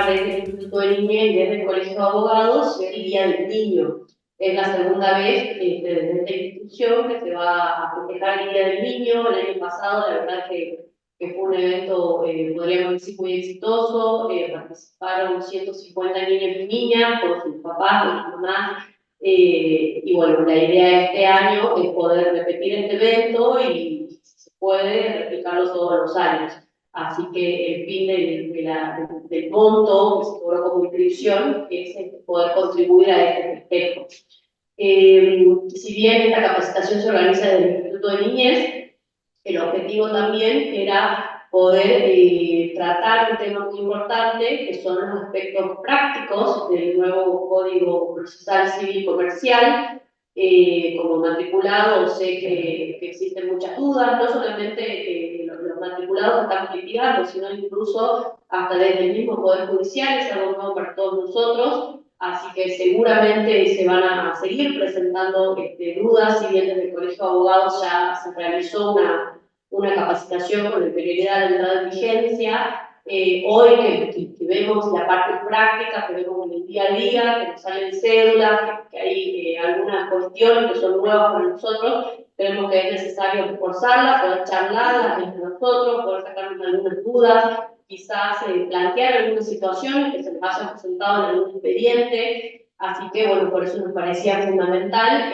desde el Instituto de Niñez y desde el Colegio de Abogados el Día del Niño. Es la segunda vez desde esta institución que se va a festejar el Día del Niño. El año pasado, la verdad que fue un evento, podríamos decir, muy exitoso. Participaron 150 niños y niñas con sus papás, con sus mamás. Y bueno, la idea de este año es poder repetir este evento y, si se puede, replicarlo todos los años. Así que el fin del monto que se cobró como inscripción es poder contribuir a este festejo. Si bien esta capacitación se organiza desde el Instituto de Niñez, el objetivo también era poder tratar un tema muy importante, que son los aspectos prácticos del nuevo Código Procesal Civil Comercial. Como matriculado sé que existen muchas dudas, no solamente los matriculados están litigando, sino incluso hasta desde el mismo Poder Judicial, es algo nuevo para todos nosotros. Así que seguramente se van a seguir presentando dudas, si bien desde el Colegio de Abogados ya se realizó una capacitación con anterioridad de entrada en vigencia. Hoy que vemos la parte práctica, que vemos en el día a día, que nos salen cédulas, que hay algunas cuestiones que son nuevas para nosotros, creemos que es necesario reforzarlas, poder charlarlas entre nosotros, poder sacarnos algunas dudas, quizás plantear algunas situaciones que se les hayan presentado en algún expediente. Así que, bueno, por eso nos parecía fundamental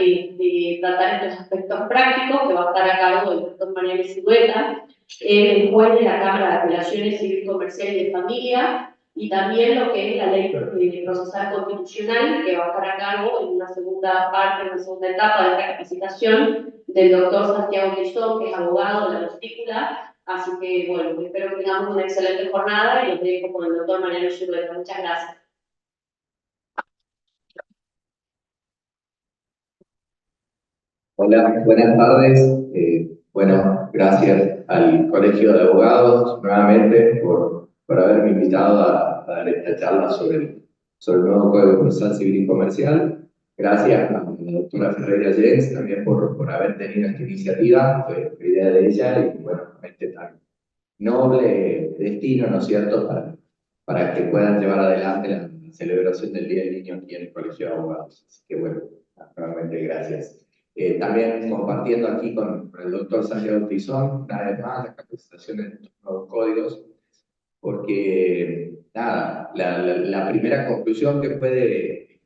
tratar estos aspectos prácticos, que va a estar a cargo del doctor Mariano Zulueta, el juez de la Cámara de Apelaciones Civil, Comercial y de Familia, y también lo que es la ley procesal constitucional, que va a estar a cargo en una segunda parte, en una segunda etapa de esta capacitación, del doctor Santiago Tizón, que es abogado de la matrícula. Así que, bueno, espero que tengamos una excelente jornada y los dejo con el doctor Mariano Zulueta. Muchas gracias. Hola, buenas tardes. Bueno, gracias al Colegio de Abogados nuevamente por haberme invitado a dar esta charla sobre el nuevo Código Procesal Civil y Comercial. Gracias a la doctora Ferreira Jens también por haber tenido esta iniciativa, fue idea de ella y bueno, este tan noble destino, ¿no es cierto?, para que puedan llevar adelante la celebración del Día del Niño aquí en el Colegio de Abogados. Así que bueno, nuevamente gracias. También compartiendo aquí con el doctor Santiago Tizón, una vez más, las capacitaciones de estos nuevos códigos, porque, nada, la primera conclusión que puede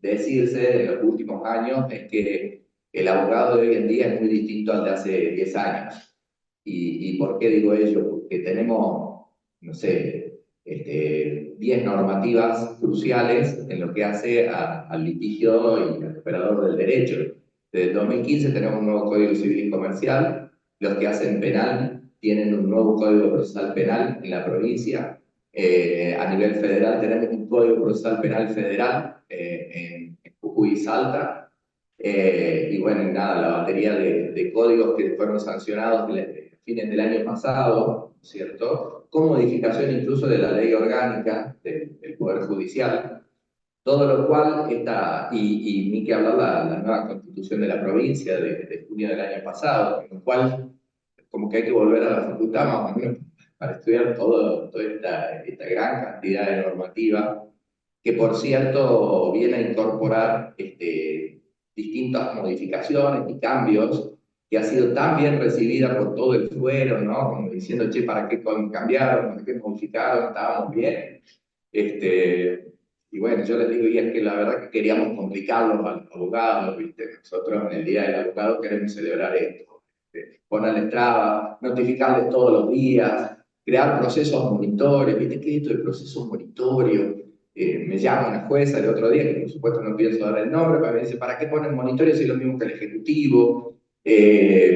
decirse en los últimos años es que el abogado de hoy en día es muy distinto al de hace 10 años. ¿Y por qué digo ello? Porque tenemos, no sé, 10 normativas cruciales en lo que hace al litigio y al operador del derecho. Desde el 2015 tenemos un nuevo Código Civil y Comercial, los que hacen penal tienen un nuevo Código Procesal Penal en la provincia, a nivel federal tenemos un Código Procesal Penal federal en Jujuy y Salta, y bueno, nada, la batería de códigos que fueron sancionados fines del año pasado, ¿cierto? Con modificación incluso de la ley orgánica del Poder Judicial, todo lo cual está, y ni que hablar la nueva constitución de la provincia de junio del año pasado, con lo cual como que hay que volver a la facultad más o menos para estudiar toda esta gran cantidad de normativa, que por cierto viene a incorporar distintas modificaciones y cambios que ha sido tan bien recibida por todo el fuero, ¿no? Como diciendo, che, ¿para qué cambiaron? ¿Para qué modificaron? Estábamos bien. Y bueno, yo les digo, y es que la verdad que queríamos complicarlos a los abogados, ¿viste? Nosotros en el Día del Abogado queremos celebrar esto. Ponerles trabas, notificarles todos los días, crear procesos monitorios. ¿Viste qué es esto de procesos monitorios? Me llama una jueza el otro día, que por supuesto no pienso dar el nombre, pero me dice, ¿para qué ponen monitorio si es lo mismo que el ejecutivo?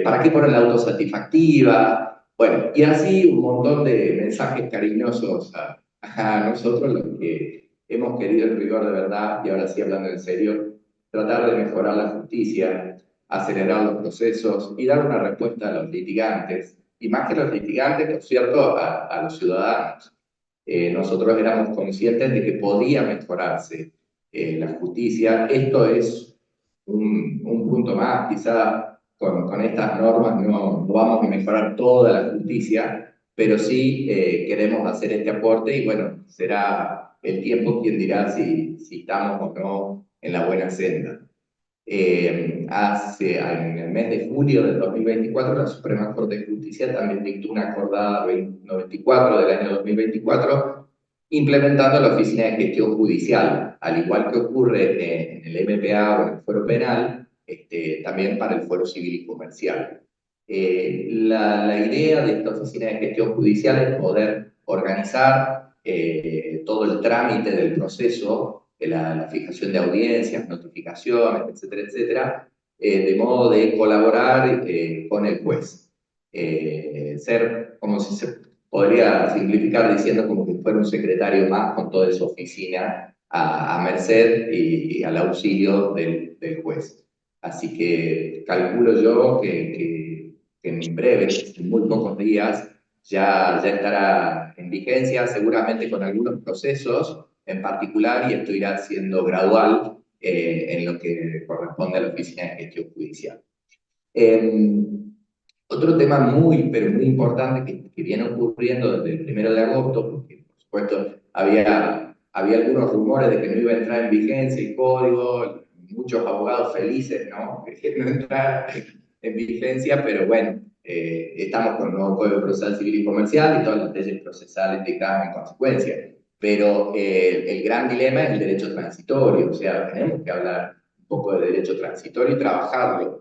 ¿Para qué ponen la autosatisfactiva? Bueno, y así un montón de mensajes cariñosos a nosotros, los que hemos querido en rigor de verdad, y ahora sí hablando en serio, tratar de mejorar la justicia, acelerar los procesos y dar una respuesta a los litigantes, y más que los litigantes, por cierto, a los ciudadanos. Nosotros éramos conscientes de que podía mejorarse la justicia. Esto es un punto más, quizá con estas normas no vamos a mejorar toda la justicia, pero sí queremos hacer este aporte y bueno, será el tiempo quien dirá si estamos o no en la buena senda. En el mes de julio del 2024, la Suprema Corte de Justicia también dictó una acordada 94 del año 2024, implementando la Oficina de Gestión Judicial, al igual que ocurre en el MPA o en el Fuero Penal, también para el Fuero Civil y Comercial. La idea de esta Oficina de Gestión Judicial es poder organizar todo el trámite del proceso, la fijación de audiencias, notificaciones, etcétera, etcétera, de modo de colaborar con el juez. Ser, como si se podría simplificar diciendo, como que fuera un secretario más con toda su oficina a merced y al auxilio del juez. Así que calculo yo que en breve, en muy pocos días, ya estará en vigencia, seguramente con algunos procesos en particular, y esto irá siendo gradual en lo que corresponde a la Oficina de Gestión Judicial. Otro tema pero muy importante que viene ocurriendo desde el 1 de agosto, porque por supuesto había algunos rumores de que no iba a entrar en vigencia el código, muchos abogados felices, ¿no? Que no entrara en vigencia, pero bueno, estamos con el nuevo Código Procesal Civil y Comercial y todas las leyes procesales dictadas en consecuencia. Pero el gran dilema es el derecho transitorio, o sea, tenemos que hablar un poco de derecho transitorio y trabajarlo.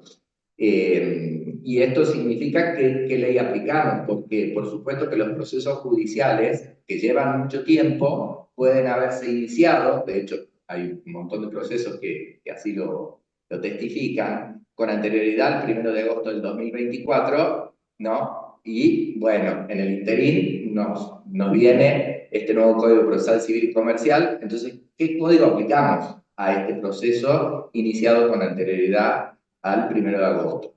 Y esto significa qué ley aplicamos, porque por supuesto que los procesos judiciales que llevan mucho tiempo pueden haberse iniciado, de hecho hay un montón de procesos que así lo testifican, con anterioridad al 1 de agosto del 2024, ¿no? Y bueno, en el interín nos viene este nuevo Código Procesal Civil y Comercial, entonces, ¿qué código aplicamos a este proceso iniciado con anterioridad al 1 de agosto?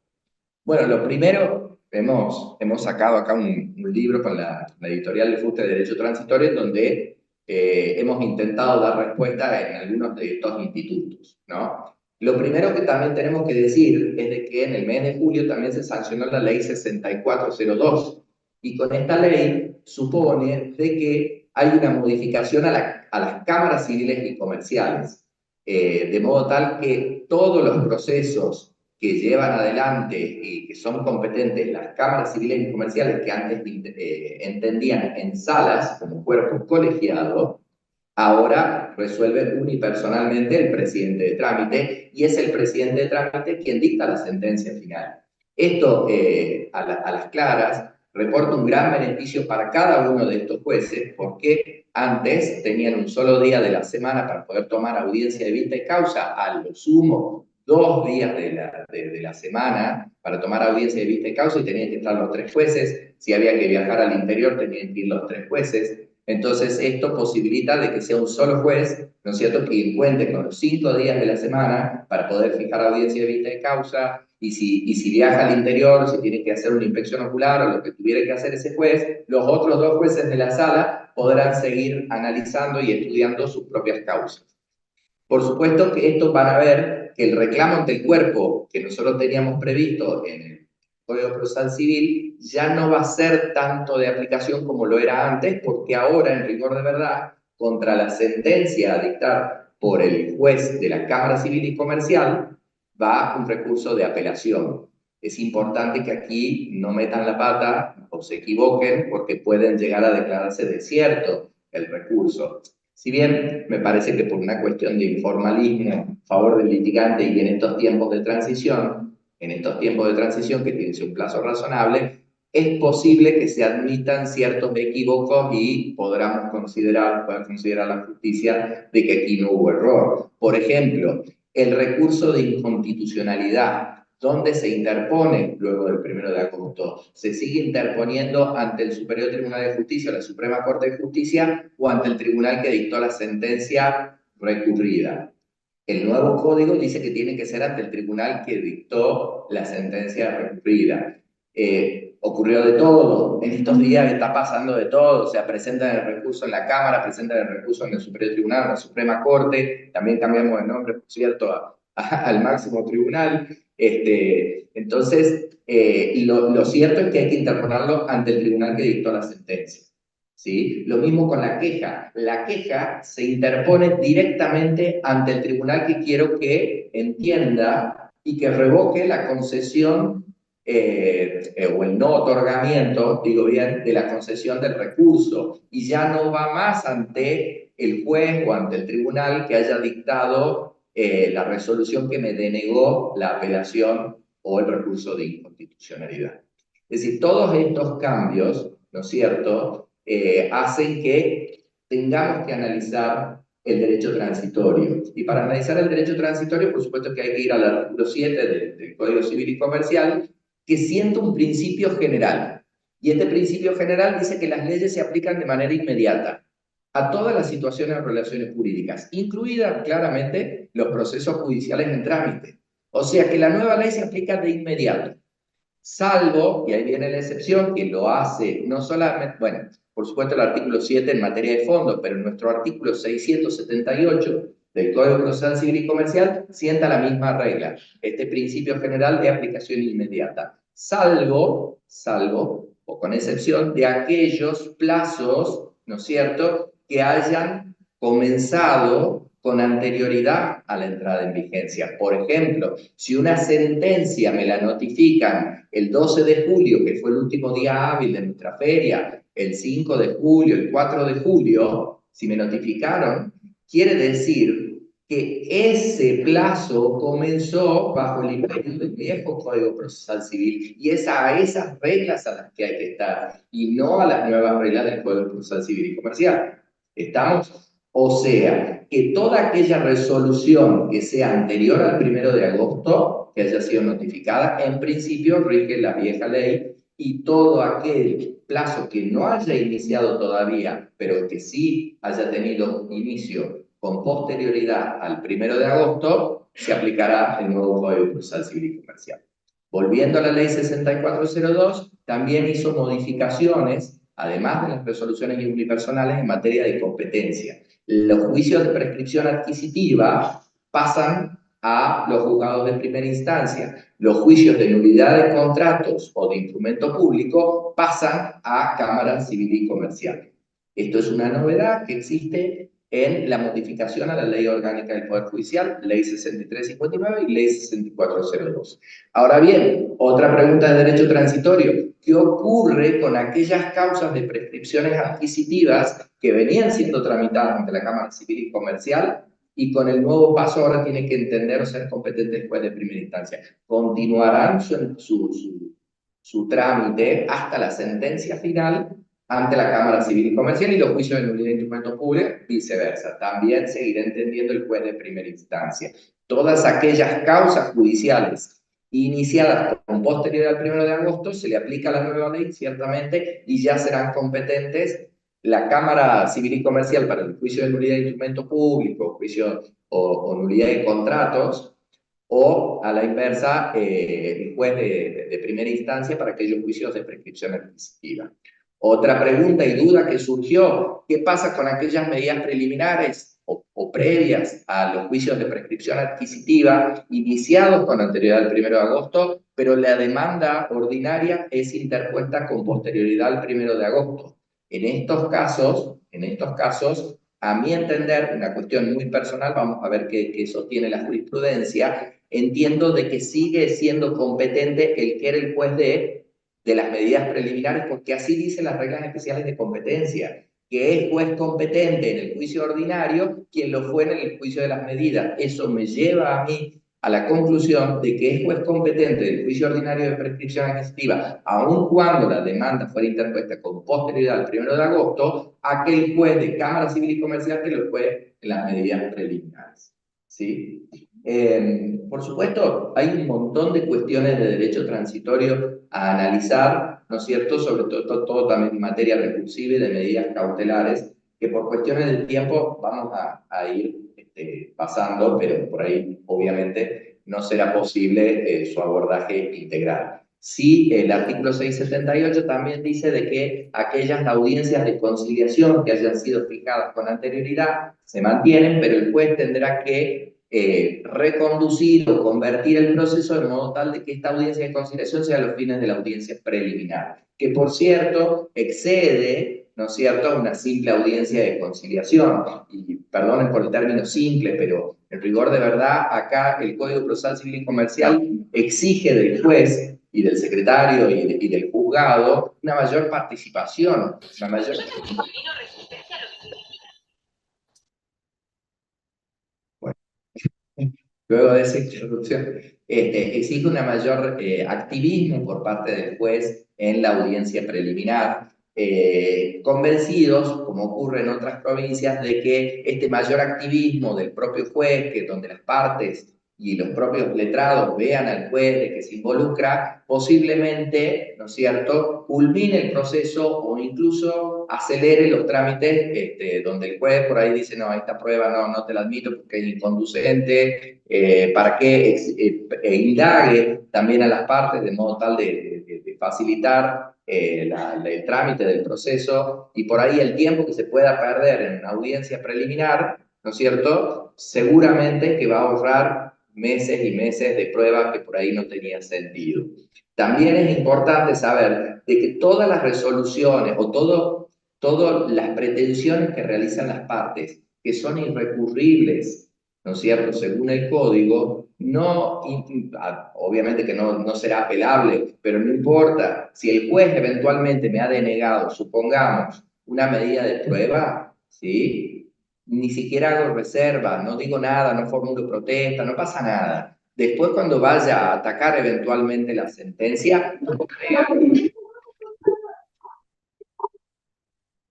Bueno, lo primero, hemos sacado acá un libro con la editorial de Fuste de Derecho Transitorio, en donde hemos intentado dar respuesta en algunos de estos institutos, ¿no? Lo primero que también tenemos que decir es de que en el mes de julio también se sancionó la ley 6402, y con esta ley supone de que hay una modificación a las cámaras civiles y comerciales, de modo tal que todos los procesos que llevan adelante y que son competentes las cámaras civiles y comerciales que antes entendían en salas como cuerpo colegiado, ahora resuelve unipersonalmente el presidente de trámite, y es el presidente de trámite quien dicta la sentencia final. Esto, a las claras, reporta un gran beneficio para cada uno de estos jueces, porque antes tenían un solo día de la semana para poder tomar audiencia de vista y causa, a lo sumo 2 días de la semana para tomar audiencia de vista y causa, y tenían que estar los 3 jueces. Si había que viajar al interior, tenían que ir los 3 jueces. Entonces, esto posibilita de que sea un solo juez, ¿no es cierto?, que cuente con los 5 días de la semana para poder fijar audiencia de vista y causa, y si viaja al interior, si tiene que hacer una inspección ocular o lo que tuviera que hacer ese juez, los otros 2 jueces de la sala podrán seguir analizando y estudiando sus propias causas. Por supuesto que estos van a ver que el reclamo ante el cuerpo que nosotros teníamos previsto en el Código Procesal Civil ya no va a ser tanto de aplicación como lo era antes, porque ahora, en rigor de verdad, contra la sentencia a dictar por el juez de la Cámara Civil y Comercial, va un recurso de apelación. Es importante que aquí no metan la pata o se equivoquen, porque pueden llegar a declararse desierto el recurso. Si bien me parece que por una cuestión de informalismo a favor del litigante y en estos tiempos de transición que tienen un plazo razonable, es posible que se admitan ciertos equívocos y pueda considerar la justicia de que aquí no hubo error. Por ejemplo, el recurso de inconstitucionalidad, ¿dónde se interpone luego del 1 de agosto? ¿Se sigue interponiendo ante el Superior Tribunal de Justicia, la Suprema Corte de Justicia, o ante el tribunal que dictó la sentencia recurrida? El nuevo código dice que tiene que ser ante el tribunal que dictó la sentencia recurrida. Ocurrió de todo, en estos días está pasando de todo, o sea, presentan el recurso en la Cámara, presentan el recurso en el Superior Tribunal, en la Suprema Corte, también cambiamos de nombre, por cierto, al máximo tribunal. Entonces, lo cierto es que hay que interponerlo ante el tribunal que dictó la sentencia. ¿Sí? Lo mismo con la queja. La queja se interpone directamente ante el tribunal que quiero que entienda y que revoque la concesión o el no otorgamiento, digo bien, de la concesión del recurso, y ya no va más ante el juez o ante el tribunal que haya dictado la resolución que me denegó la apelación o el recurso de inconstitucionalidad. Es decir, todos estos cambios, ¿no es cierto?, hacen que tengamos que analizar el derecho transitorio. Y para analizar el derecho transitorio, por supuesto que hay que ir al artículo 7 del Código Civil y Comercial, que sienta un principio general. Y este principio general dice que las leyes se aplican de manera inmediata a todas las situaciones o relaciones jurídicas, incluidas claramente los procesos judiciales en trámite. O sea que la nueva ley se aplica de inmediato, salvo, y ahí viene la excepción, que lo hace no solamente, bueno, por supuesto el artículo 7 en materia de fondos, pero en nuestro artículo 678 del Código Procesal Civil y Comercial sienta la misma regla, este principio general de aplicación inmediata, salvo, o con excepción de aquellos plazos, ¿no es cierto?, que hayan comenzado con anterioridad a la entrada en vigencia. Por ejemplo, si una sentencia me la notifican el 12 de julio, que fue el último día hábil de nuestra feria, el 5 de julio, el 4 de julio, si me notificaron, quiere decir que ese plazo comenzó bajo el imperio del viejo Código Procesal Civil, y es a esas reglas a las que hay que estar, y no a las nuevas reglas del Código Procesal Civil y Comercial. ¿Estamos? O sea, que toda aquella resolución que sea anterior al 1 de agosto, que haya sido notificada, en principio rige la vieja ley, y todo aquel plazo que no haya iniciado todavía, pero que sí haya tenido inicio con posterioridad al 1 de agosto, se aplicará el nuevo Código Procesal Civil y Comercial. Volviendo a la ley 6402, también hizo modificaciones, además de las resoluciones unipersonales, en materia de competencia. Los juicios de prescripción adquisitiva pasan a los juzgados de primera instancia. Los juicios de nulidad de contratos o de instrumento público pasan a Cámara Civil y Comercial. Esto es una novedad que existe en la modificación a la Ley Orgánica del Poder Judicial, Ley 6359 y Ley 6402. Ahora bien, otra pregunta de derecho transitorio. ¿Qué ocurre con aquellas causas de prescripciones adquisitivas que venían siendo tramitadas ante la Cámara Civil y Comercial y con el nuevo paso ahora tiene que entender o ser competente el juez de primera instancia? ¿Continuarán su trámite hasta la sentencia final ante la Cámara Civil y Comercial, y los juicios de nulidad de instrumentos públicos viceversa? También seguirá entendiendo el juez de primera instancia. Todas aquellas causas judiciales iniciadas con posterioridad al 1 de agosto, se le aplica la nueva ley, ciertamente, y ya serán competentes la Cámara Civil y Comercial para el juicio de nulidad de instrumentos públicos, juicio o nulidad de contratos, o a la inversa, el juez de primera instancia para aquellos juicios de prescripción adquisitiva. Otra pregunta y duda que surgió: ¿qué pasa con aquellas medidas preliminares o previas a los juicios de prescripción adquisitiva iniciados con anterioridad al 1 de agosto, pero la demanda ordinaria es interpuesta con posterioridad al 1 de agosto? En estos casos, a mi entender, una cuestión muy personal, vamos a ver qué sostiene la jurisprudencia, entiendo de que sigue siendo competente el que era el juez de las medidas preliminares, porque así dicen las reglas especiales de competencia, que es juez competente en el juicio ordinario quien lo fue en el juicio de las medidas. Eso me lleva a mí a la conclusión de que es juez competente del juicio ordinario de prescripción adquisitiva, aun cuando la demanda fuera interpuesta con posterioridad al 1 de agosto, aquel juez de Cámara Civil y Comercial que lo fue en las medidas preliminares. ¿Sí? Por supuesto, hay un montón de cuestiones de derecho transitorio a analizar, ¿no es cierto?, sobre todo también en materia recursiva y de medidas cautelares, que por cuestiones del tiempo vamos a ir pasando, pero por ahí obviamente no será posible su abordaje integral. Sí, el artículo 678 también dice de que aquellas audiencias de conciliación que hayan sido fijadas con anterioridad se mantienen, pero el juez tendrá que reconducir o convertir el proceso de modo tal de que esta audiencia de conciliación sea a los fines de la audiencia preliminar, que por cierto excede, ¿no es cierto?, a una simple audiencia de conciliación. Y perdonen por el término simple, pero en rigor de verdad, acá el Código Procesal Civil y Comercial exige del juez y del secretario y del juzgado una mayor participación, una mayor... Bueno, luego de esa introducción, exige una mayor activismo por parte del juez en la audiencia preliminar, convencidos, como ocurre en otras provincias, de que este mayor activismo del propio juez, que donde las partes y los propios letrados vean al juez de que se involucra, posiblemente, ¿no es cierto?, culmine el proceso o incluso acelere los trámites, donde el juez por ahí dice, no, esta prueba no te la admito porque es inconducente, para que indague también a las partes de modo tal de facilitar el trámite del proceso, y por ahí el tiempo que se pueda perder en una audiencia preliminar, ¿no es cierto?, seguramente que va a ahorrar meses y meses de pruebas que por ahí no tenían sentido. También es importante saber de que todas las resoluciones o todas las pretensiones que realizan las partes, que son irrecurribles, ¿no es cierto?, según el código, obviamente que no será apelable, pero no importa, si el juez eventualmente me ha denegado, supongamos, una medida de prueba, ¿sí?, ni siquiera hago reserva, no digo nada, no formulo protesta, no pasa nada. Después, cuando vaya a atacar eventualmente la sentencia,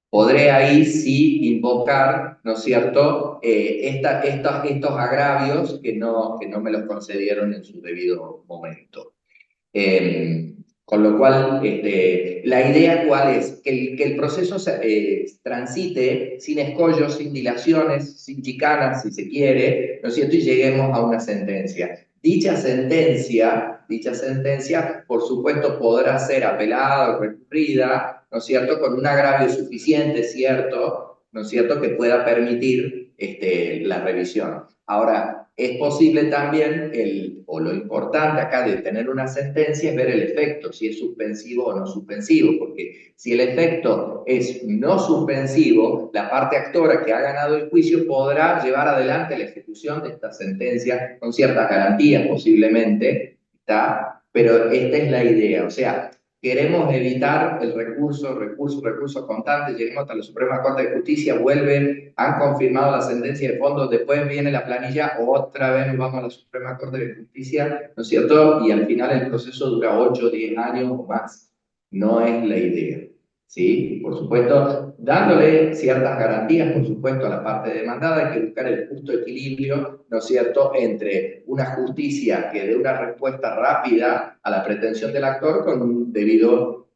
podré ahí sí invocar, ¿no es cierto?, estos agravios que no me los concedieron en su debido momento. Con lo cual, la idea cuál es, que el proceso transite sin escollos, sin dilaciones, sin chicanas, si se quiere, ¿no es cierto?, y lleguemos a una sentencia. Dicha sentencia, por supuesto, podrá ser apelada o recurrida, ¿no es cierto?, con un agravio suficiente, ¿cierto?, ¿no es cierto?, que pueda permitir la revisión. Ahora, es posible también, o lo importante acá de tener una sentencia es ver el efecto, si es suspensivo o no suspensivo, porque si el efecto es no suspensivo, la parte actora que ha ganado el juicio podrá llevar adelante la ejecución de esta sentencia con ciertas garantías posiblemente, ¿está? Pero esta es la idea, o sea, queremos evitar el recurso constante, lleguemos hasta la Suprema Corte de Justicia, vuelven, han confirmado la sentencia de fondo, después viene la planilla, otra vez nos vamos a la Suprema Corte de Justicia, ¿no es cierto? Y al final el proceso dura 8 o 10 años o más. No es la idea, ¿sí? Por supuesto, dándole ciertas garantías, por supuesto, a la parte demandada, hay que buscar el justo equilibrio, ¿no es cierto?, entre una justicia que dé una respuesta rápida a la pretensión del actor con un debido,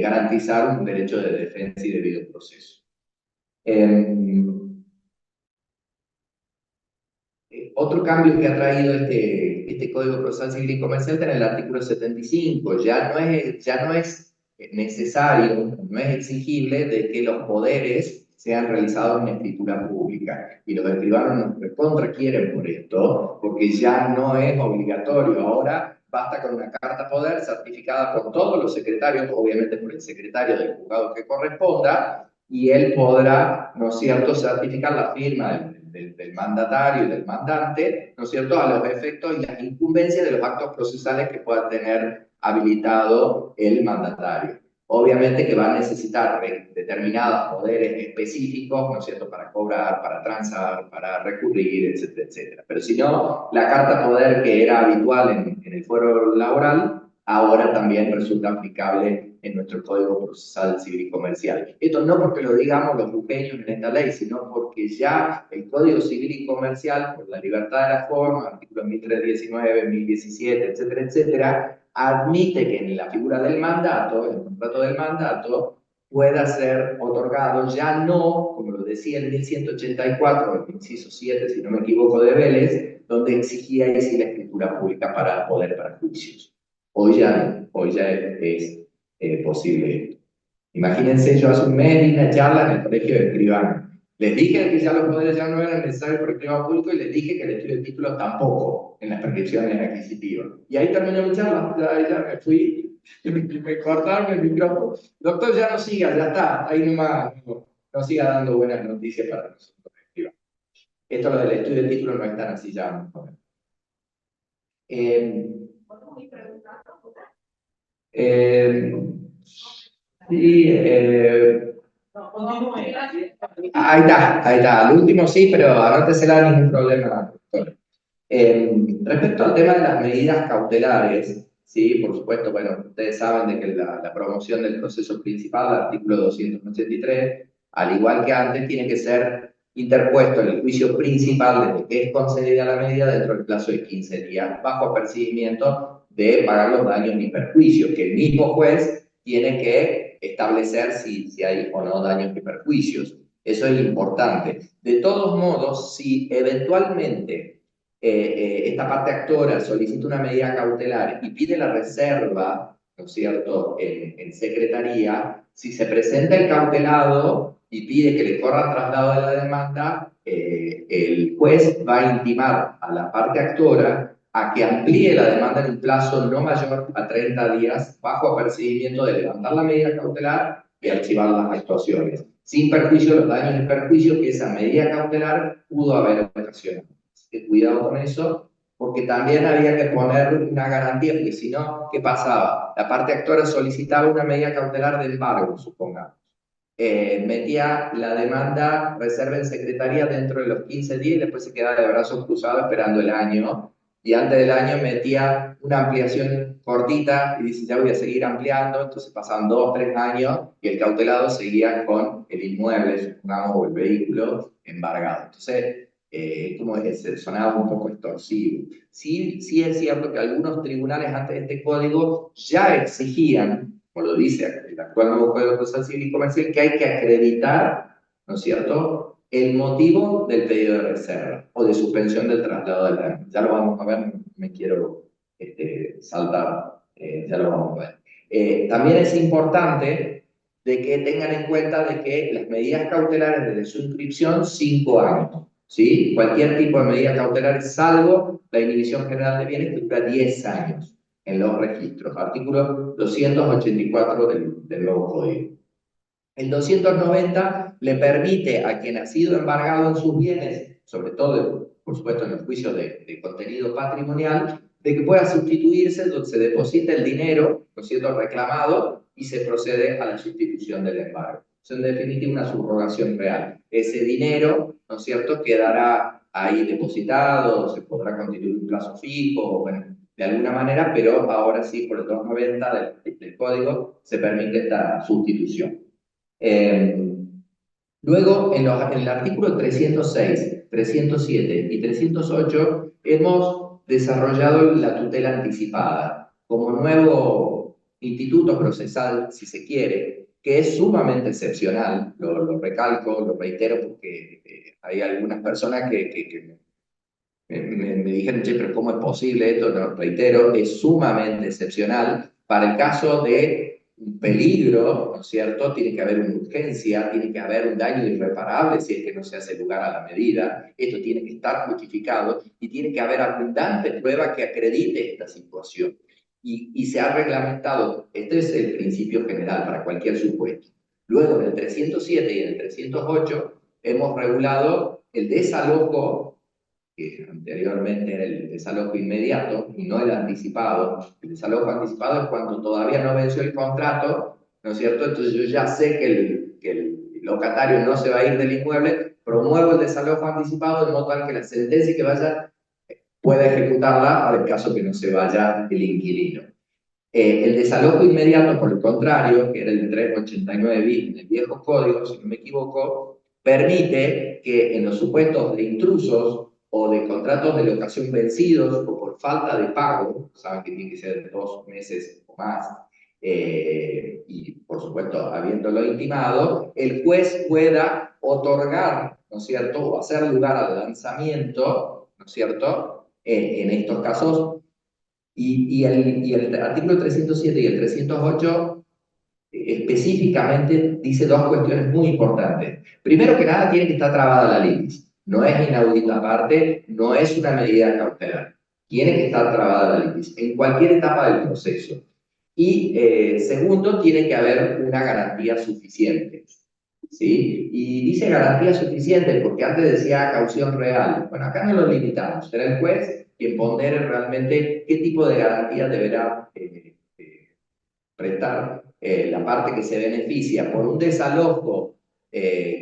garantizar un derecho de defensa y debido proceso. Otro cambio que ha traído este Código Procesal Civil y Comercial está en el artículo 75. Ya no es necesario, no es exigible de que los poderes sean realizados en escritura pública. Y los escribanos nos requieren por esto, porque ya no es obligatorio. Ahora basta con una carta poder certificada por todos los secretarios, obviamente por el secretario del juzgado que corresponda, y él podrá, ¿no es cierto?, certificar la firma del mandatario y del mandante, ¿no es cierto?, a los efectos y las incumbencias de los actos procesales que pueda tener habilitado el mandatario. Obviamente que va a necesitar determinados poderes específicos, ¿no es cierto?, para cobrar, para transar, para recurrir, etcétera, etcétera. Pero si no, la carta poder que era habitual en el fuero laboral, ahora también resulta aplicable en nuestro Código Procesal Civil y Comercial. Esto no porque lo digamos los jujeños en esta ley, sino porque ya el Código Civil y Comercial, por la libertad de la forma, artículos 1319, 1017, etcétera, etcétera, admite que en la figura del mandato, el contrato del mandato, pueda ser otorgado ya no, como lo decía el 1184, el inciso 7, si no me equivoco, de Vélez, donde exigía ahí la escritura pública para poder para juicios. Hoy ya es posible. Imagínense, yo hace un mes di una charla en el colegio de escribanos. Les dije que ya los poderes ya no eran necesarios necesario por el clima público y les dije que el estudio de título tampoco en las prescripciones adquisitivas. Y ahí terminó mi charla, ya me fui, me cortaron el micrófono. Doctor, ya no siga, ya está, ahí nomás, no siga dando buenas noticias para nosotros. Esto lo del estudio de título no es tan así ya. Eh, sí, ahí está. Al último sí, pero anótesela, ningún problema, doctor. Respecto al tema de las medidas cautelares, sí, por supuesto, bueno, ustedes saben de que la promoción del proceso principal, el artículo 283, al igual que antes, tiene que ser interpuesto en el juicio principal desde que es concedida la medida dentro del plazo de 15 días, bajo apercibimiento de pagar los daños ni perjuicios, que el mismo juez tiene que establecer si hay o no daños ni perjuicios. Eso es importante. De todos modos, si eventualmente esta parte actora solicita una medida cautelar y pide la reserva, ¿no es cierto?, en secretaría, si se presenta el cautelado y pide que le corra traslado de la demanda, el juez va a intimar a la parte actora a que amplíe la demanda en un plazo no mayor a 30 días bajo apercibimiento de levantar la medida cautelar y archivar las actuaciones, sin perjuicio de los daños y perjuicios que esa medida cautelar pudo haber ocasionado. Así que cuidado con eso, porque también había que poner una garantía, porque si no, ¿qué pasaba? La parte actora solicitaba una medida cautelar de embargo, supongamos. Metía la demanda reserva en secretaría dentro de los 15 días y después se quedaba de brazos cruzados esperando el año. Y antes del año metía una ampliación cortita y dice, ya voy a seguir ampliando. Entonces pasaban 2 o 3 años y el cautelado seguía con el inmueble, supongamos, o el vehículo embargado. Entonces, como que sonaba un poco extorsivo. Sí, sí es cierto que algunos tribunales antes de este código ya exigían, como lo dice el actual nuevo Código Procesal Civil y Comercial, que hay que acreditar, ¿no es cierto?, el motivo del pedido de reserva o de suspensión del traslado de la demanda. Ya lo vamos a ver, no me quiero saltar, ya lo vamos a ver. También es importante de que tengan en cuenta de que las medidas cautelares desde su inscripción, 5 años, ¿sí? Cualquier tipo de medida cautelar, salvo la inhibición general de bienes, que dura 10 años en los registros. Artículo 284 del nuevo código. El 290 le permite a quien ha sido embargado en sus bienes, sobre todo, por supuesto, en los juicios de contenido patrimonial, de que pueda sustituirse donde se deposita el dinero, ¿no es cierto?, reclamado, y se procede a la sustitución del embargo. Es en definitiva una subrogación real. Ese dinero, ¿no es cierto?, quedará ahí depositado, se podrá constituir un plazo fijo, bueno, de alguna manera, pero ahora sí, por el 290 del código, se permite esta sustitución. Luego, en el artículo 306, 307 y 308 hemos desarrollado la tutela anticipada como nuevo instituto procesal, si se quiere, que es sumamente excepcional, lo recalco, lo reitero, porque hay algunas personas que me dijeron, che, pero ¿cómo es posible esto? Lo reitero, es sumamente excepcional. Para el caso de un peligro, ¿no es cierto? Tiene que haber una urgencia, tiene que haber un daño irreparable si es que no se hace lugar a la medida. Esto tiene que estar justificado y tiene que haber abundante prueba que acredite esta situación. Y se ha reglamentado, este es el principio general para cualquier supuesto. Luego, en el 307 y en el 308, hemos regulado el desalojo, que anteriormente era el desalojo inmediato y no el anticipado. El desalojo anticipado es cuando todavía no venció el contrato, ¿no es cierto? Entonces yo ya sé que el locatario no se va a ir del inmueble, promuevo el desalojo anticipado de modo tal que la sentencia que vaya pueda ejecutarla para el caso que no se vaya el inquilino. El desalojo inmediato, por el contrario, que era el 389 bis en el viejo código, si no me equivoco, permite que en los supuestos de intrusos o de contratos de locación vencidos o por falta de pago, saben que tiene que ser de 2 meses o más, y por supuesto habiéndolo intimado, el juez pueda otorgar, ¿no es cierto?, o hacer lugar al lanzamiento, ¿no es cierto?, en estos casos. Y el artículo 307 y el 308 específicamente dice 2 cuestiones muy importantes. Primero que nada, tiene que estar trabada la litis. no es inaudito aparte, no es una medida cautelar. Tiene que estar trabada la litis en cualquier etapa del proceso. Y segundo, tiene que haber una garantía suficiente. ¿Sí? Y dice garantía suficiente porque antes decía caución real. Bueno, acá no lo limitamos. Será el juez quien pondere realmente qué tipo de garantía deberá prestar la parte que se beneficia por un desalojo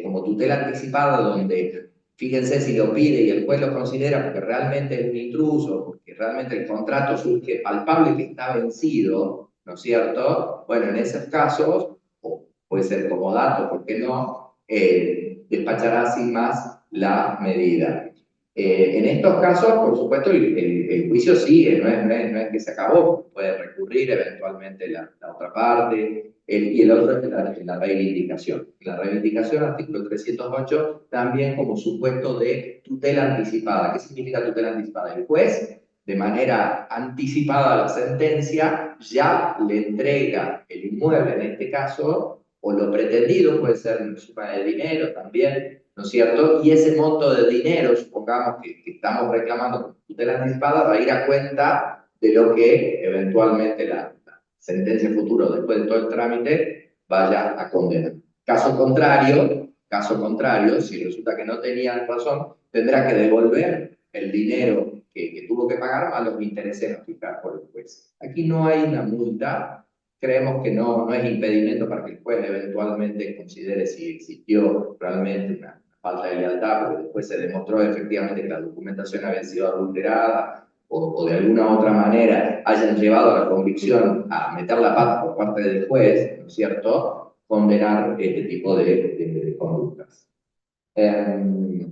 como tutela anticipada, donde fíjense si lo pide y el juez lo considera porque realmente es un intruso, porque realmente el contrato surge palpable que está vencido, ¿no es cierto? Bueno, en esos casos, o puede ser como dato, ¿por qué no? Despachará sin más la medida. En estos casos, por supuesto, el juicio sigue, no es que se acabó, puede recurrir eventualmente la otra parte, y el otro es la reivindicación. La reivindicación, artículo 308, también como supuesto de tutela anticipada. ¿Qué significa tutela anticipada? El juez, de manera anticipada a la sentencia, ya le entrega el inmueble, en este caso, o lo pretendido, puede ser una suma de dinero también, ¿no es cierto? Y ese monto de dinero, supongamos que estamos reclamando con tutela anticipada, va a ir a cuenta de lo que eventualmente la sentencia futura, después de todo el trámite, vaya a condenar. Caso contrario, si resulta que no tenía razón, tendrá que devolver el dinero que tuvo que pagar a los intereses notificados por el juez. Aquí no hay una multa, creemos que no es impedimento para que el juez eventualmente considere si existió realmente una falta de lealtad, porque después se demostró efectivamente que la documentación había sido adulterada o de alguna otra manera hayan llevado a la convicción a meter la pata por parte del juez, ¿no es cierto?, condenar este tipo de conductas.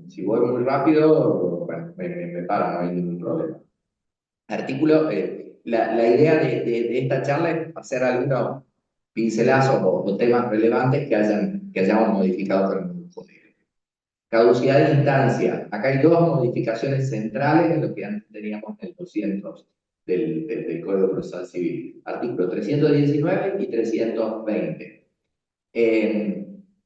Si voy muy rápido, bueno, me paro, no hay ningún problema. Artículo, la idea de esta charla es hacer algunos pincelazos o temas relevantes que hayamos modificado con el nuevo código. Caducidad de instancia. Acá hay dos modificaciones centrales en lo que antes teníamos en el 200 del Código Procesal Civil. Artículo 319 y 320.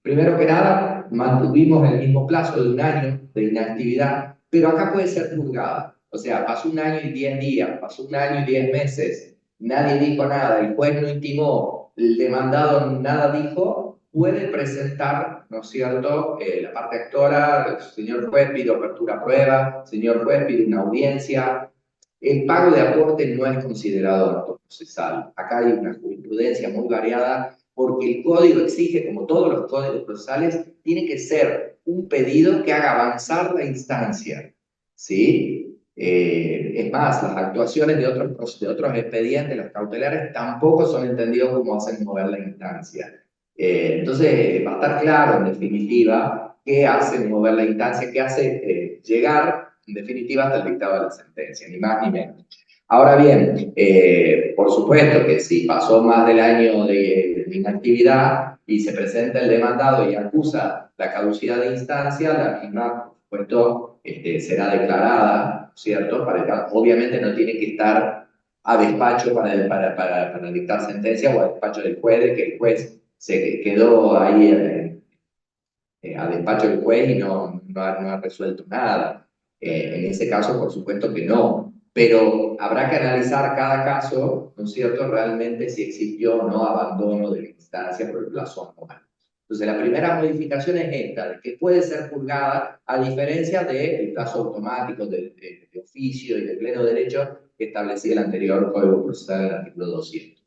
Primero que nada, mantuvimos el mismo plazo de un año de inactividad, pero acá puede ser purgada. O sea, pasó un año y 10 días, pasó un año y 10 meses, nadie dijo nada, el juez no intimó, el demandado nada dijo, puede presentar, ¿no es cierto?, la parte actora, señor juez, pido apertura a prueba, señor juez, pido una audiencia. El pago de aporte no es considerado acto procesal. Acá hay una jurisprudencia muy variada porque el código exige, como todos los códigos procesales, tiene que ser un pedido que haga avanzar la instancia, ¿sí? Es más, las actuaciones de otros expedientes, los cautelares, tampoco son entendidos como hacen mover la instancia. Entonces, va a estar claro, en definitiva, qué hace mover la instancia, qué hace llegar, en definitiva, hasta el dictado de la sentencia, ni más ni menos. Ahora bien, por supuesto que si pasó más del año de inactividad y se presenta el demandado y acusa la caducidad de instancia, la misma, por supuesto, será declarada, ¿cierto? Obviamente no tiene que estar a despacho para dictar sentencia o a despacho del juez, de que el juez se quedó ahí a despacho del juez y no ha resuelto nada. En ese caso, por supuesto que no. Pero habrá que analizar cada caso, ¿no es cierto?, realmente si existió o no abandono de la instancia por el plazo anual. Entonces, la primera modificación es esta, de que puede ser purgada a diferencia del plazo automático de oficio y de pleno derecho que establecía el anterior Código Procesal en el artículo 200.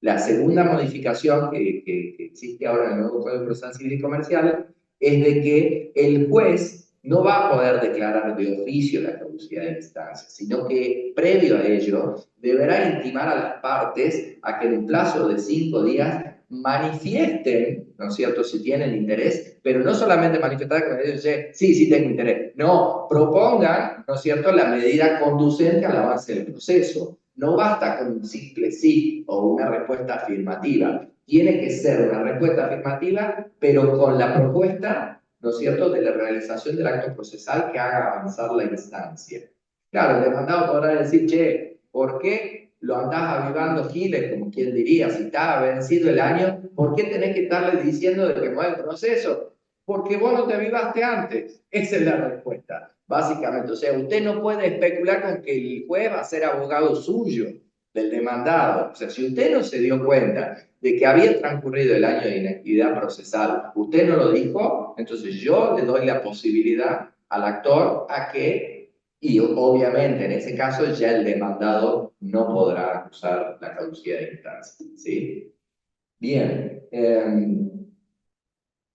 La segunda modificación que existe ahora en el nuevo Código Procesal Civil y Comercial es de que el juez no va a poder declarar de oficio la caducidad de instancia, sino que previo a ello deberá intimar a las partes a que en un plazo de 5 días manifiesten, ¿no es cierto?, si tienen interés, pero no solamente manifestar que dicen, sí tengo interés, no, propongan, ¿no es cierto?, la medida conducente al avance del proceso. No basta con un simple sí o una respuesta afirmativa. Tiene que ser una respuesta afirmativa, pero con la propuesta, ¿no es cierto?, de la realización del acto procesal que haga avanzar la instancia. Claro, el demandado podrá decir, che, ¿por qué lo andás avivando giles, como quien diría? Si está vencido el año, ¿por qué tenés que estarle diciendo de que mueve el proceso? porque vos no te avivaste antes. Esa es la respuesta, básicamente. O sea, usted no puede especular con que el juez va a ser abogado suyo, del demandado. O sea, si usted no se dio cuenta de que había transcurrido el año de inactividad procesal, usted no lo dijo, entonces yo le doy la posibilidad al actor a que, y obviamente en ese caso ya el demandado no podrá acusar la caducidad de instancia, ¿sí? Bien,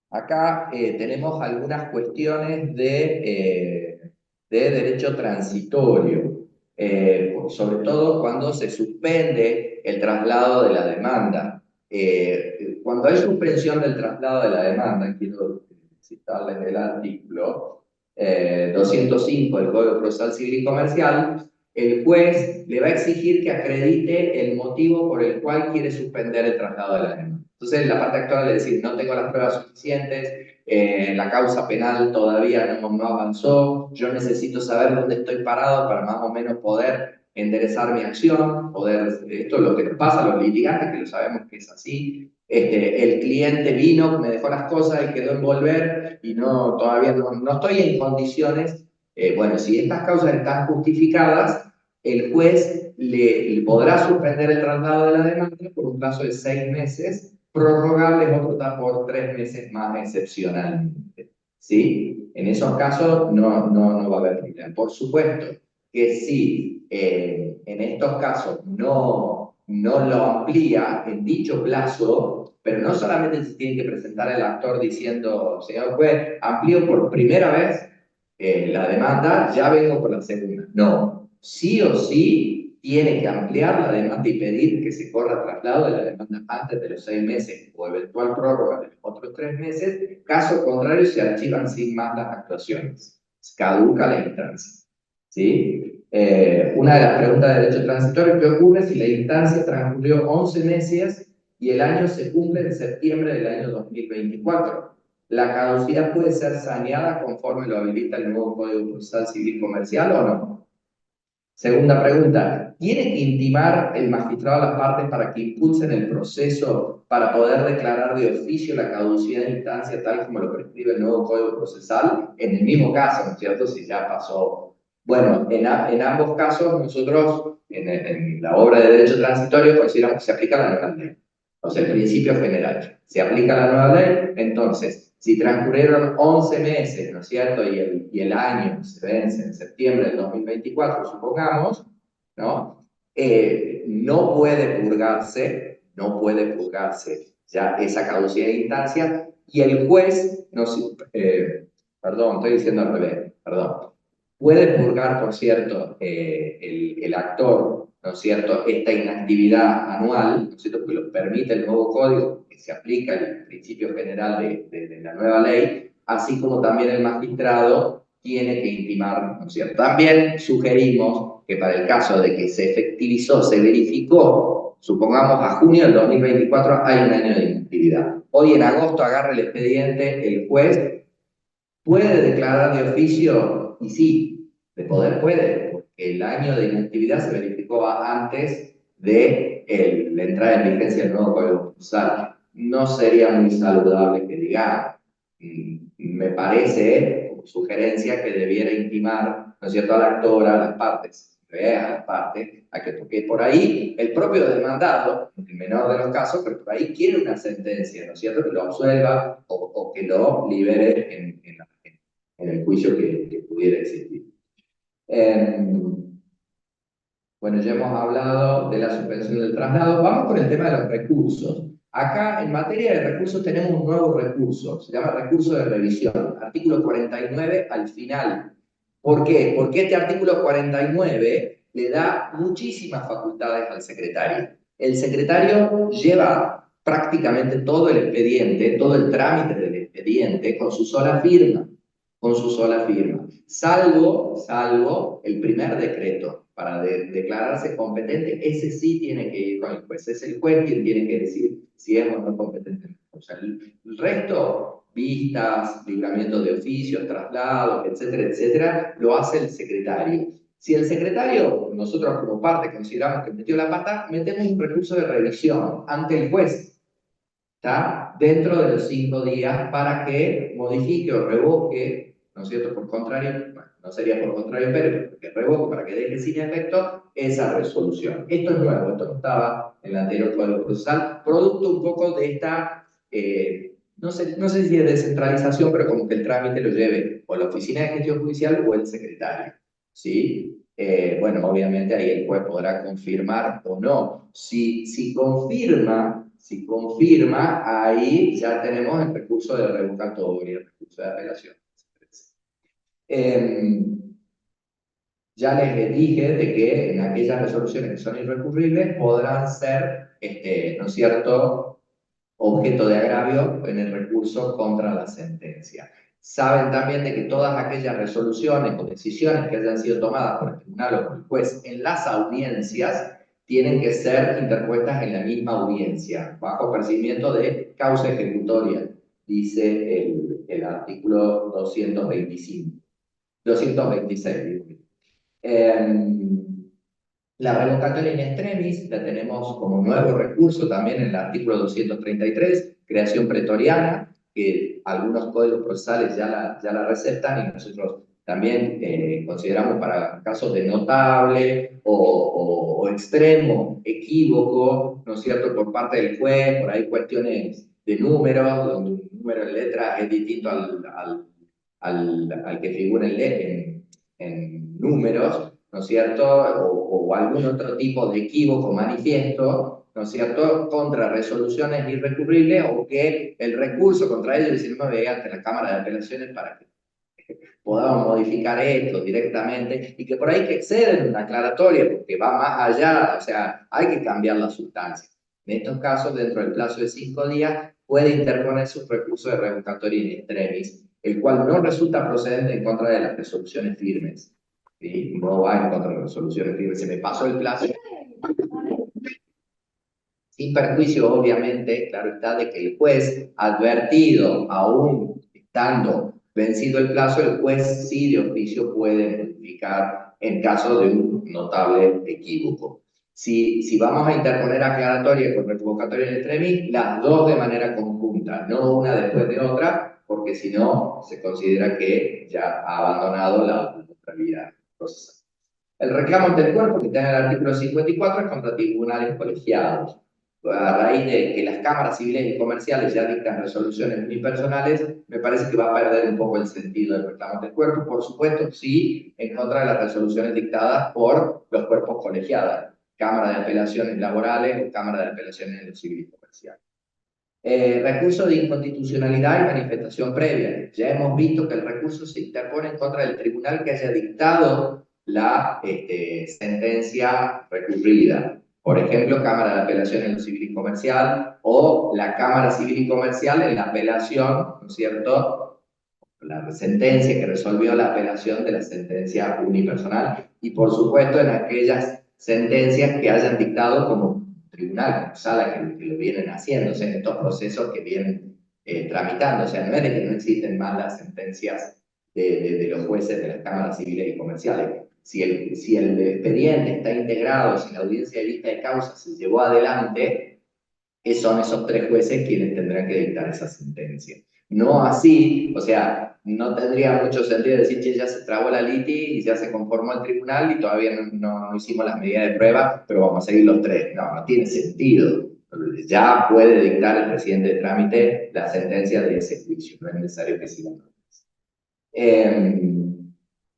acá tenemos algunas cuestiones de derecho transitorio, sobre todo cuando se suspende el traslado de la demanda. Cuando hay suspensión del traslado de la demanda, quiero citarles el artículo 205 del Código Procesal Civil y Comercial, el juez le va a exigir que acredite el motivo por el cual quiere suspender el traslado de la demanda. Entonces, la parte actual es decir, no tengo las pruebas suficientes, la causa penal todavía no avanzó, yo necesito saber dónde estoy parado para más o menos poder enderezar mi acción, esto es lo que nos pasa a los litigantes, que lo sabemos que es así. El cliente vino, me dejó las cosas y quedó en volver y todavía no estoy en condiciones. Bueno, si estas causas están justificadas, el juez le podrá suspender el traslado de la demanda por un plazo de 6 meses, prorrogable por 3 meses más excepcionalmente. ¿Sí? En esos casos no va a haber problema. Por supuesto que si en estos casos no lo amplía en dicho plazo, pero no solamente se tiene que presentar el actor diciendo, señor juez, amplío por primera vez la demanda, ya vengo por la segunda. No, sí o sí tiene que ampliar la demanda y pedir que se corra traslado de la demanda antes de los 6 meses o eventual prórroga de los otros 3 meses. Caso contrario, se archivan sin más las actuaciones. Caduca la instancia. ¿Sí? Una de las preguntas de derecho transitorio, ¿qué ocurre si la instancia transcurrió 11 meses y el año se cumple en septiembre del año 2024? ¿La caducidad puede ser saneada conforme lo habilita el nuevo Código Procesal Civil Comercial o no? Segunda pregunta, ¿tiene que intimar el magistrado a las partes para que impulsen el proceso para poder declarar de oficio la caducidad de instancia tal como lo prescribe el nuevo Código Procesal? En el mismo caso, ¿no es cierto? Si ya pasó. Bueno, en ambos casos nosotros, en la obra de derecho transitorio, consideramos que se aplica la nueva ley. O sea, el principio general. Se aplica la nueva ley, entonces, si transcurrieron 11 meses, ¿no es cierto? Y el año se vence en septiembre del 2024, supongamos, ¿no? No puede purgarse ya esa caducidad de instancia y el juez, perdón, estoy diciendo al revés, perdón, puede purgar, por cierto, el actor, ¿no es cierto?, esta inactividad anual, ¿no es cierto?, que lo permite el nuevo código, que se aplica el principio general de la nueva ley, así como también el magistrado tiene que intimar, ¿no es cierto? También sugerimos que para el caso de que se efectivizó, se verificó, supongamos a junio del 2024 hay un año de inactividad. Hoy en agosto agarra el expediente el juez, ¿puede declarar de oficio? Y sí, de poder puede, porque el año de inactividad se verificó antes de la entrada en vigencia del nuevo Código Procesal. No sería muy saludable que diga, me parece, como sugerencia, que debiera intimar, ¿no es cierto?, al actor, a las partes, a las partes, porque por ahí el propio demandado, en el menor de los casos, pero por ahí quiere una sentencia, ¿no es cierto?, que lo absuelva o que lo libere en el juicio que pudiera existir. Bueno, ya hemos hablado de la suspensión del traslado. Vamos con el tema de los recursos. Acá, en materia de recursos, tenemos un nuevo recurso. Se llama recurso de revisión. Artículo 49 al final. ¿Por qué? Porque este artículo 49 le da muchísimas facultades al secretario. El secretario lleva prácticamente todo el expediente, todo el trámite del expediente con su sola firma. Con su sola firma. Salvo el primer decreto para declararse competente, ese sí tiene que ir con el juez. Es el juez quien tiene que decir si es o no competente. O sea, el resto, vistas, libramiento de oficios, traslados, etcétera, etcétera, lo hace el secretario. Si el secretario, nosotros como parte consideramos que metió la pata, metemos un recurso de revisión ante el juez. está dentro de los 5 días para que modifique o revoque, ¿no es cierto? Por contrario, bueno, no sería por contrario, pero que revoque para que deje sin efecto esa resolución. Esto es nuevo, esto no estaba en el anterior Código Procesal, producto un poco de esta, no sé si es descentralización, pero como que el trámite lo lleve o la Oficina de Gestión Judicial o el secretario, ¿sí? Bueno, obviamente ahí el juez podrá confirmar o no. Si confirma, ahí ya tenemos el recurso de revocatoria, el recurso de apelación. Ya les dije de que en aquellas resoluciones que son irrecurribles podrán ser, ¿no es cierto?, objeto de agravio en el recurso contra la sentencia. Saben también de que todas aquellas resoluciones o decisiones que hayan sido tomadas por el tribunal o por el juez en las audiencias tienen que ser interpuestas en la misma audiencia, bajo percibimiento de causa ejecutoria, dice el artículo 226. La revocatoria in extremis la tenemos como nuevo recurso también en el artículo 233, creación pretoriana, que algunos códigos procesales ya la recetan y nosotros también consideramos para casos de notable o extremo equívoco, ¿no es cierto?, por parte del juez, por ahí cuestiones de números, donde un número en letra es distinto al que figura en números, ¿no es cierto?, o algún otro tipo de equívoco manifiesto, ¿no es cierto?, contra resoluciones irrecurribles o que el recurso contra ellos dice, no me veía ante la Cámara de Apelaciones para que podamos modificar esto directamente y que por ahí que exceden una aclaratoria porque va más allá, o sea, hay que cambiar la sustancia. En estos casos, dentro del plazo de 5 días, puede interponer su recurso de revocatoria in extremis, el cual no resulta procedente en contra de las resoluciones firmes. ¿Sí? No va en contra de las resoluciones firmes. Se me pasó el plazo. Sin perjuicio, obviamente, claro está, de que el juez, advertido, aún estando vencido el plazo, el juez sí de oficio puede modificar en caso de un notable equívoco. Si vamos a interponer aclaratoria con revocatoria in extremis, las dos de manera conjunta, no una después de otra, porque si no, se considera que ya ha abandonado la neutralidad procesal. El reclamo ante el cuerpo, que está en el artículo 54, es contra tribunales colegiados. A raíz de que las cámaras civiles y comerciales ya dictan resoluciones unipersonales, me parece que va a perder un poco el sentido del reclamo ante el cuerpo. Por supuesto, sí, en contra de las resoluciones dictadas por los cuerpos colegiados, Cámara de Apelaciones Laborales o Cámara de Apelaciones en lo civil y comercial. Recurso de inconstitucionalidad y manifestación previa. Ya hemos visto que el recurso se interpone en contra del tribunal que haya dictado la sentencia recurrida. Por ejemplo, Cámara de Apelación en lo civil y comercial o la Cámara Civil y Comercial en la apelación, ¿no es cierto?, la sentencia que resolvió la apelación de la sentencia unipersonal y por supuesto en aquellas sentencias que hayan dictado como tribunal, como sala que lo vienen haciendo, o sea, en estos procesos que vienen tramitando, o sea, no es de que no existen más las sentencias de los jueces de las cámaras civiles y comerciales. Si el expediente está integrado, si la audiencia de vista de causa se llevó adelante, son esos 3 jueces quienes tendrán que dictar esa sentencia. No así, o sea, no tendría mucho sentido decir que ya se trabó la liti y ya se conformó el tribunal y todavía no hicimos las medidas de prueba, pero vamos a seguir los 3. No tiene sentido. Ya puede dictar el presidente de trámite la sentencia de ese juicio, no es necesario que sigan.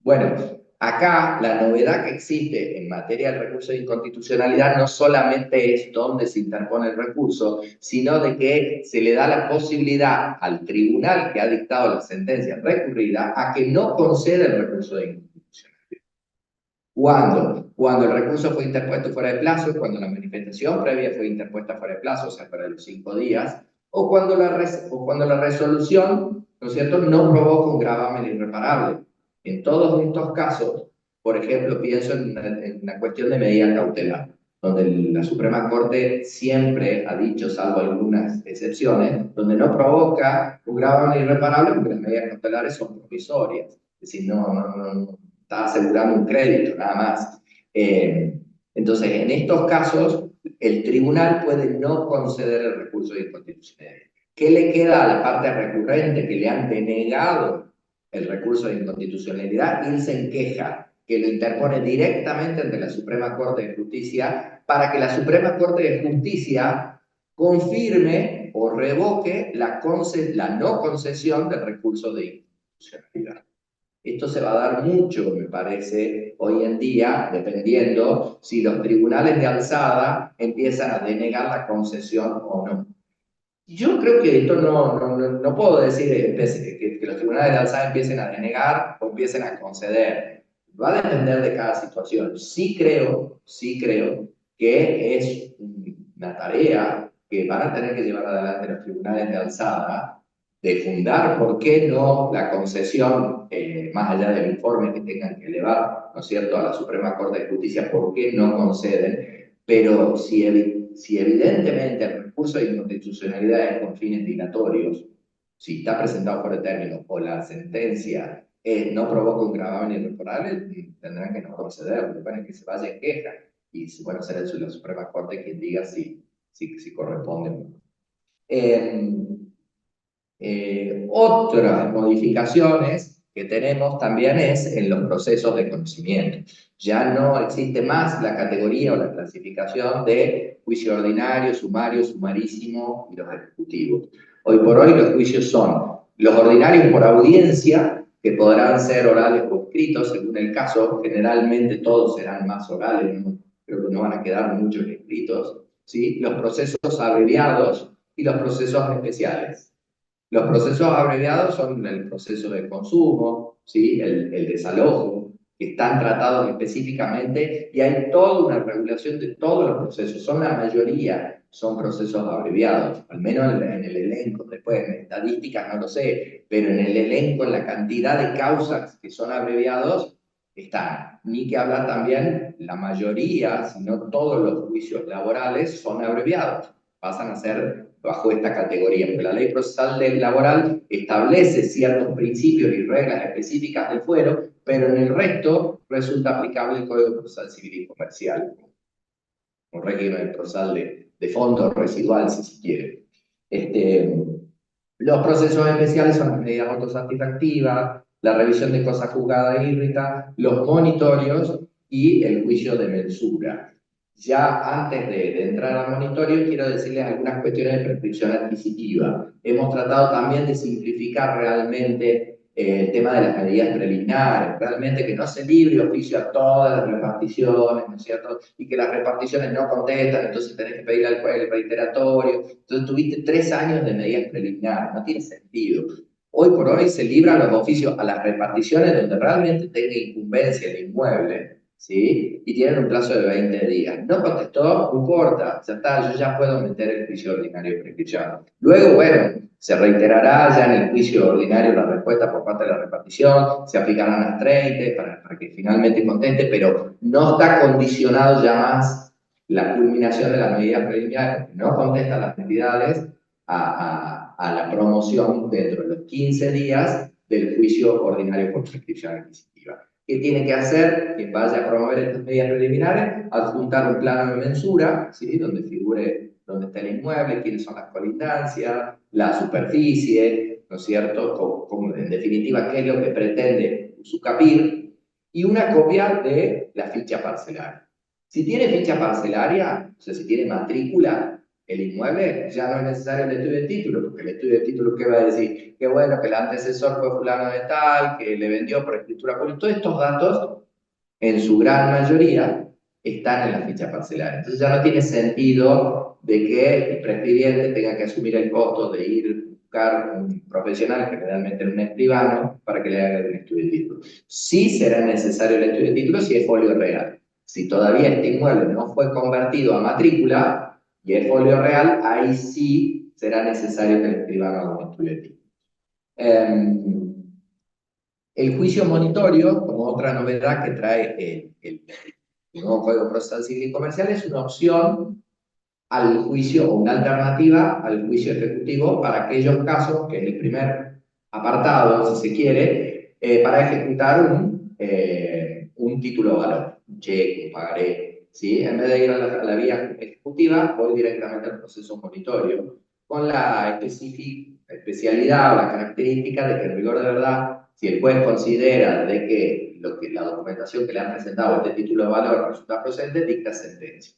Bueno, acá la novedad que existe en materia del recurso de inconstitucionalidad no solamente es dónde se interpone el recurso, sino de que se le da la posibilidad al tribunal que ha dictado la sentencia recurrida a que no conceda el recurso de inconstitucionalidad. ¿Cuándo? Cuando el recurso fue interpuesto fuera de plazo, cuando la manifestación previa fue interpuesta fuera de plazo, o sea, fuera de los 5 días, o cuando la resolución, ¿no es cierto?, no provoca un gravamen irreparable. En todos estos casos, por ejemplo, pienso en la cuestión de medida cautelar, donde la Suprema Corte siempre ha dicho, salvo algunas excepciones, donde no provoca un gravamen irreparable porque las medidas cautelares son provisorias. Es decir, no está asegurando un crédito, nada más. Entonces, en estos casos, el tribunal puede no conceder el recurso de inconstitucionalidad. ¿Qué le queda a la parte recurrente que le han denegado el recurso de inconstitucionalidad? Irse en queja, que lo interpone directamente ante la Suprema Corte de Justicia, para que la Suprema Corte de Justicia confirme o revoque la no concesión del recurso de inconstitucionalidad. Esto se va a dar mucho, me parece, hoy en día, dependiendo si los tribunales de alzada empiezan a denegar la concesión o no. Yo creo que esto no puedo decir que los tribunales de alzada empiecen a denegar o empiecen a conceder. Va a depender de cada situación. Sí creo que es una tarea que van a tener que llevar adelante los tribunales de alzada, de fundar por qué no la concesión, más allá del informe que tengan que elevar, ¿no es cierto?, a la Suprema Corte de Justicia, por qué no conceden, pero si evidentemente el recurso de inconstitucionalidad es con fines dilatorios, si está presentado por el término o la sentencia no provoca un gravamen irreparable, tendrán que no concederlo, bueno, que se vaya en queja, y bueno, será la Suprema Corte quien diga si corresponde o no. Otras modificaciones que tenemos también es en los procesos de conocimiento. Ya no existe más la categoría o la clasificación de juicio ordinario, sumario, sumarísimo y los ejecutivos. Hoy por hoy los juicios son los ordinarios por audiencia, que podrán ser orales o escritos según el caso. Generalmente todos serán más orales, ¿no? Creo que no van a quedar muchos escritos, ¿sí? Los procesos abreviados y los procesos especiales. Los procesos abreviados son el proceso de consumo, ¿sí? el desalojo, que están tratados específicamente y hay toda una regulación de todos los procesos. La mayoría son procesos abreviados, al menos en el elenco. Después en estadísticas no lo sé, pero en el elenco, en la cantidad de causas que son abreviados, están. Ni que hablar también, la mayoría, si no todos los juicios laborales son abreviados, pasan a ser bajo esta categoría, porque la ley procesal laboral establece ciertos principios y reglas específicas del fuero, pero en el resto resulta aplicable el Código Procesal Civil y Comercial, un régimen procesal de fondo residual, si se quiere. Los procesos especiales son las medidas autosatisfactivas, la revisión de cosas juzgadas e irritadas, los monitorios y el juicio de mensura. Ya antes de entrar al monitorio, quiero decirles algunas cuestiones de prescripción adquisitiva. Hemos tratado también de simplificar realmente el tema de las medidas preliminares, realmente que no se libre oficio a todas las reparticiones, ¿no es cierto? Y que las reparticiones no contestan, entonces tenés que pedir al juez el reiteratorio. Entonces tuviste 3 años de medidas preliminares, no tiene sentido. Hoy por hoy se libran los oficios a las reparticiones donde realmente tenga incumbencia el inmueble, ¿sí? Y tienen un plazo de 20 días. No contestó, no importa, ya está, yo ya puedo meter el juicio ordinario de prescripción. Luego, bueno, se reiterará ya en el juicio ordinario la respuesta por parte de la repartición, se aplicarán las 30 para que finalmente conteste, pero no está condicionado ya más la culminación de las medidas preliminares, porque no contestan las entidades a la promoción dentro de los 15 días del juicio ordinario por prescripción adquisitiva. ¿Qué tiene que hacer quien vaya a promover estas medidas preliminares? Adjuntar un plano de mensura, ¿sí? Donde figure dónde está el inmueble, quiénes son las colindancias, la superficie, ¿no es cierto? En definitiva, qué es lo que pretende Usucapir, y una copia de la ficha parcelaria. Si tiene ficha parcelaria, o sea, si tiene matrícula, el inmueble, ya no es necesario el estudio de título, porque el estudio de título, ¿qué va a decir? Que bueno, que el antecesor fue fulano de tal, que le vendió por escritura pública. Todos estos datos, en su gran mayoría, están en la ficha parcelaria. Entonces ya no tiene sentido de que el prescribiente tenga que asumir el costo de ir a buscar un profesional, generalmente un escribano, para que le haga el estudio de título. Sí será necesario el estudio de título si es folio real. Si todavía este inmueble no fue convertido a matrícula, y es folio real, ahí sí será necesario que el escribano haga un estudio de título. El juicio monitorio, como otra novedad que trae el nuevo Código Procesal Civil y Comercial, es una opción al juicio o una alternativa al juicio ejecutivo para aquellos casos, que es el primer apartado, si se quiere, para ejecutar un título de valor, un cheque, un pagaré, ¿sí? En vez de ir a la vía ejecutiva, voy directamente al proceso monitorio, con la especialidad o la característica de que en rigor de verdad, si el juez considera de que, la documentación que le han presentado, este título de valor, resulta procedente, dicta sentencia.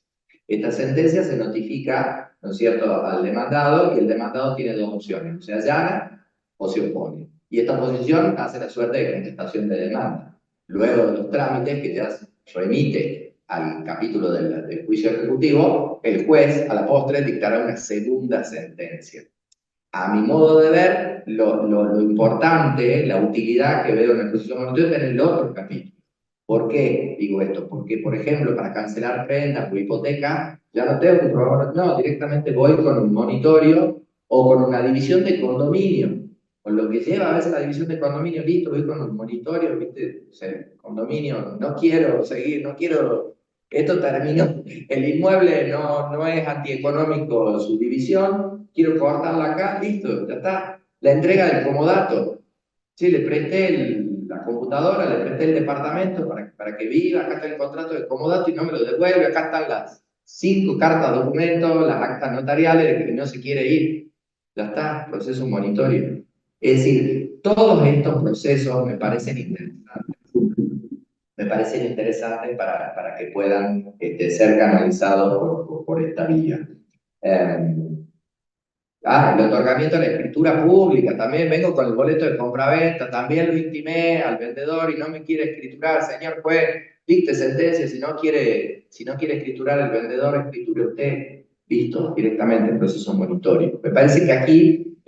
Esta sentencia se notifica, ¿no es cierto?, al demandado, y el demandado tiene dos opciones: o se allana o se opone. Y esta oposición hace la suerte de contestación de demanda. Luego de los trámites que ya remite al capítulo del juicio ejecutivo, el juez a la postre dictará una segunda sentencia. A mi modo de ver, lo importante, la utilidad que veo en el proceso monetario es en el otro capítulo. ¿Por qué digo esto? Porque, por ejemplo, para cancelar rentas o hipoteca, ya no tengo que probar, no, directamente voy con un monitorio o con una división de condominio. Con lo que lleva a veces la división de condominio, listo, voy con un monitorio, ¿viste? O sea, condominio, no quiero seguir, no quiero, esto terminó, el inmueble no es antieconómico su división, quiero cortarla acá, listo, ya está. La entrega del comodato, sí, le presté la computadora, le presté el departamento para que viva, acá está el contrato de comodato y no me lo devuelve, acá están las 5 cartas documentos, las actas notariales de que no se quiere ir. Ya está, proceso monitorio. Es decir, todos estos procesos me parecen interesantes. Me parecen interesantes para que puedan ser canalizados por esta vía. El otorgamiento de la escritura pública, también vengo con el boleto de compraventa, también lo intimé al vendedor y no me quiere escriturar, señor juez, dicte sentencia, si no quiere escriturar el vendedor, escriture usted, listo, directamente en proceso monitorio. Me parece que aquí,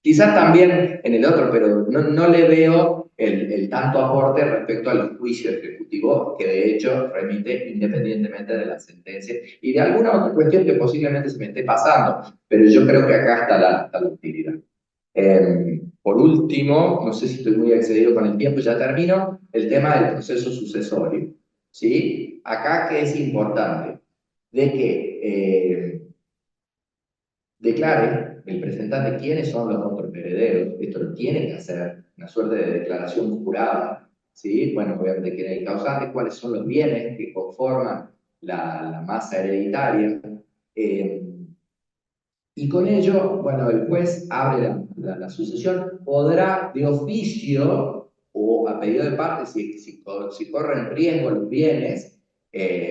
quizás también en el otro, pero no le veo el tanto aporte respecto al juicio ejecutivo, que de hecho remite independientemente de la sentencia y de alguna otra cuestión que posiblemente se me esté pasando, pero yo creo que acá está la utilidad. Por último, no sé si estoy muy excedido con el tiempo, ya termino, el tema del proceso sucesorio. ¿Sí? Acá, ¿qué es importante? De que declare el presentante quiénes son los otros herederos. Esto lo tiene que hacer, una suerte de declaración jurada. ¿Sí? Bueno, obviamente quién es el causante, cuáles son los bienes que conforman la masa hereditaria. Y con ello, bueno, el juez abre la sucesión, podrá de oficio o a pedido de parte, si corren riesgo los bienes,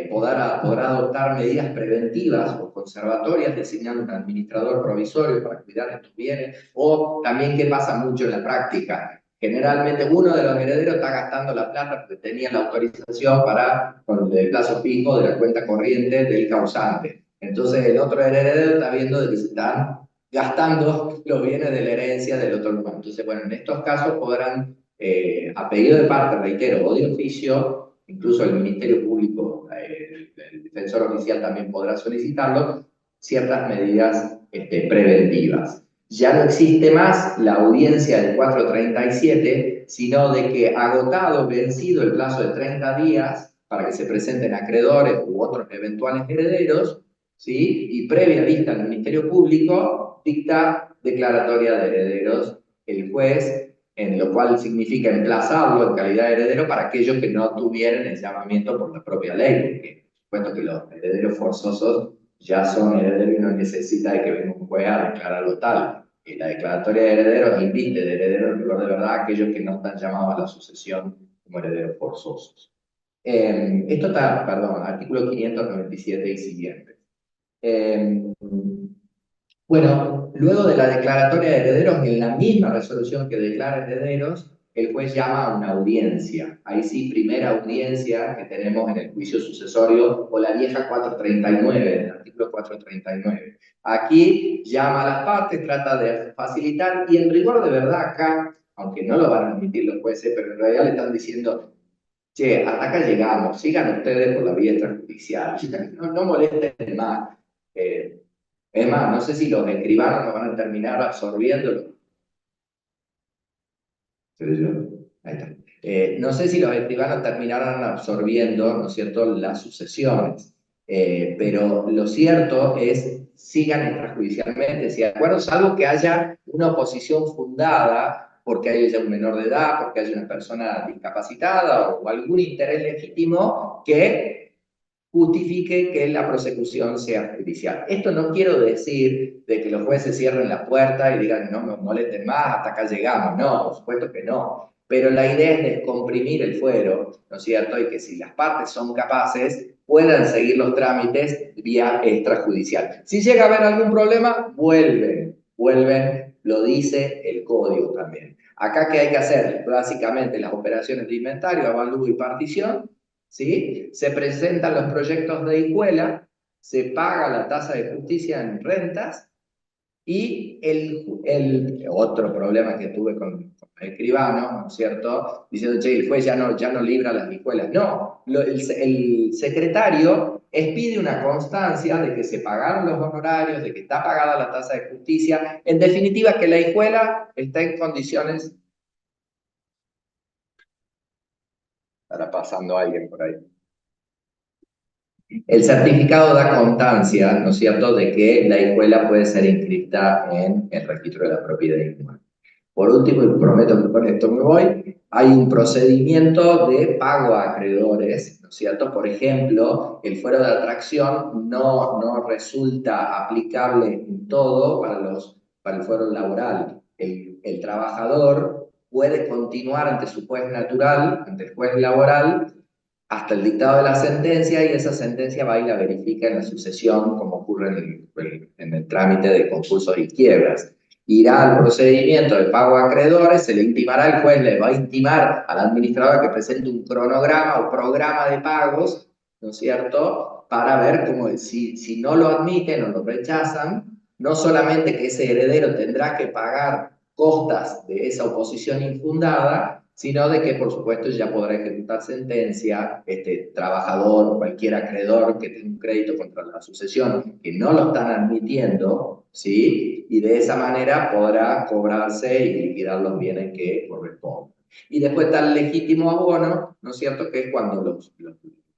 podrá adoptar medidas preventivas o conservatorias, designando un administrador provisorio para cuidar estos bienes, o también, ¿qué pasa mucho en la práctica? Generalmente uno de los herederos está gastando la plata porque tenía la autorización con el plazo fijo de la cuenta corriente del causante. Entonces el otro heredero está viendo de que se están gastando los bienes de la herencia del otro hermano. Entonces, bueno, en estos casos podrán, a pedido de parte, reitero, o de oficio, incluso el Ministerio Público, el defensor oficial también podrá solicitarlo, ciertas medidas preventivas. Ya no existe más la audiencia del 437, sino de que agotado, vencido el plazo de 30 días para que se presenten acreedores u otros eventuales herederos, ¿sí? Y previa vista al Ministerio Público, dicta declaratoria de herederos el juez, en lo cual significa emplazarlo en calidad de heredero para aquellos que no tuvieran el llamamiento por la propia ley, porque por supuesto que los herederos forzosos ya son herederos y no necesita de que venga un juez a declararlo tal. La declaratoria de herederos invite de herederos en rigor de verdad a aquellos que no están llamados a la sucesión como herederos forzosos. Esto está, perdón, artículo 597 y siguiente. Bueno, luego de la declaratoria de herederos, en la misma resolución que declara herederos, el juez llama a una audiencia. Ahí sí, primera audiencia que tenemos en el juicio sucesorio o la vieja 439, el artículo 439. Aquí llama a las partes, trata de facilitar y en rigor de verdad acá, aunque no lo van a admitir los jueces, pero en realidad le están diciendo: che, hasta acá llegamos, sigan ustedes por la vía extrajudicial, no molesten más. Es más, no sé si los escribanos no van a terminar absorbiéndolo. Ahí está. No sé si los escribanos terminarán absorbiendo, ¿no es cierto?, las sucesiones. Pero lo cierto es, sigan extrajudicialmente, si de acuerdo, salvo que haya una oposición fundada porque haya un menor de edad, porque haya una persona discapacitada o algún interés legítimo que justifique que la prosecución sea judicial. Esto no quiero decir de que los jueces cierren la puerta y digan no me molesten más, hasta acá llegamos. No, por supuesto que no. Pero la idea es descomprimir el fuero, ¿no es cierto? Y que si las partes son capaces, puedan seguir los trámites vía extrajudicial. Si llega a haber algún problema, vuelven, lo dice el código también. Acá, ¿qué hay que hacer? Básicamente las operaciones de inventario, avalúo y partición, ¿sí? Se presentan los proyectos de hijuela, se paga la tasa de justicia en rentas, y el otro problema que tuve con el escribano, ¿no es cierto? Diciendo, che, el juez ya no libra las hijuelas. No, el secretario expide una constancia de que se pagaron los honorarios, de que está pagada la tasa de justicia, en definitiva que la hijuela está en condiciones. Estará pasando alguien por ahí. El certificado da constancia, ¿no es cierto?, de que la hijuela puede ser inscrita en el registro de la propiedad inmueble. Por último, y prometo que con esto me voy, hay un procedimiento de pago a acreedores, ¿no es cierto? Por ejemplo, el fuero de atracción no resulta aplicable en todo para el fuero laboral. El trabajador puede continuar ante su juez natural, ante el juez laboral, hasta el dictado de la sentencia, y esa sentencia va y la verifica en la sucesión, como ocurre en el trámite de concursos y quiebras. Irá al procedimiento de pago a acreedores, se le intimará, el juez le va a intimar al administrador que presente un cronograma o programa de pagos, ¿no es cierto?, para ver cómo, si no lo admiten o lo rechazan, no solamente que ese heredero tendrá que pagar costas de esa oposición infundada, sino de que, por supuesto, ya podrá ejecutar sentencia, trabajador, cualquier acreedor que tenga un crédito contra la sucesión, que no lo están admitiendo, ¿sí? Y de esa manera podrá cobrarse y liquidar los bienes que corresponden. Y después está el legítimo abono, ¿no es cierto?, que es cuando los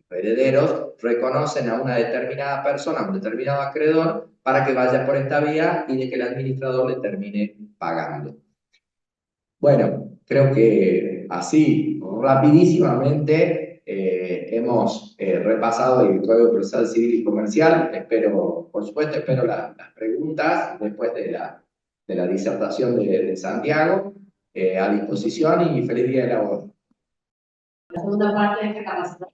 herederos reconocen a una determinada persona, a un determinado acreedor, para que vaya por esta vía y de que el administrador le termine pagando. Bueno, creo que así, rapidísimamente, hemos repasado el Código Procesal Civil y Comercial. Por supuesto, espero las preguntas después de la disertación de Santiago, a disposición, y feliz día del abogado. La segunda parte de esta capacitación.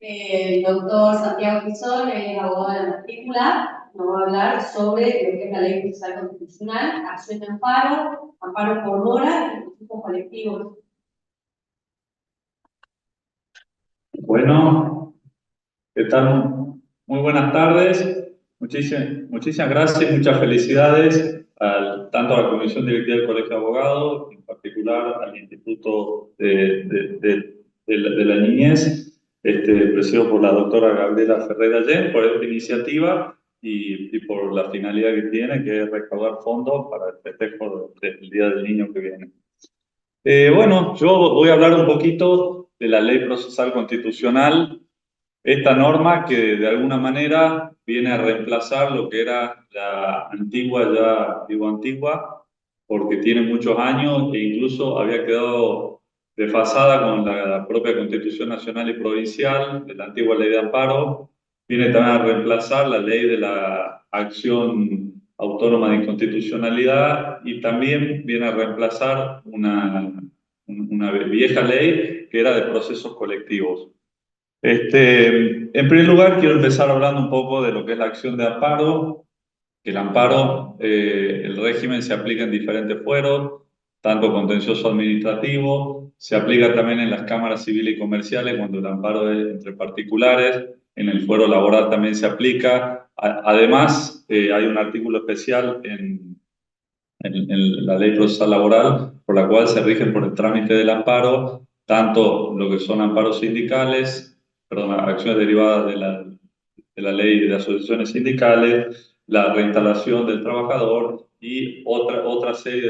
El doctor Santiago Pizón es abogado de la matrícula, nos va a hablar sobre lo que es la ley procesal constitucional, acción de amparo, amparo por mora y conflictos colectivos. Bueno, ¿qué tal? Muy buenas tardes. Muchísimas gracias y muchas felicidades tanto a la Comisión Directiva del Colegio de Abogados, en particular al Instituto de la Niñez, presidido por la doctora Gabriela Ferreira Allén, por esta iniciativa y por la finalidad que tiene, que es recaudar fondos para el festejo del Día del Niño que viene. Bueno, yo voy a hablar un poquito de la Ley Procesal Constitucional, esta norma que de alguna manera viene a reemplazar lo que era la antigua, ya digo antigua, porque tiene muchos años e incluso había quedado desfasada con la propia Constitución Nacional y Provincial, de la antigua Ley de Amparo. Viene también a reemplazar la Ley de la Acción Autónoma de Inconstitucionalidad y también viene a reemplazar una vieja ley que era de procesos colectivos. En primer lugar, quiero empezar hablando un poco de lo que es la acción de amparo. El amparo, el régimen se aplica en diferentes fueros, tanto contencioso administrativo, se aplica también en las cámaras civiles y comerciales cuando el amparo es entre particulares, en el fuero laboral también se aplica. Además, hay un artículo especial en la ley procesal laboral por la cual se rigen por el trámite del amparo, tanto lo que son amparos sindicales, acciones derivadas de la ley de asociaciones sindicales, la reinstalación del trabajador y otra serie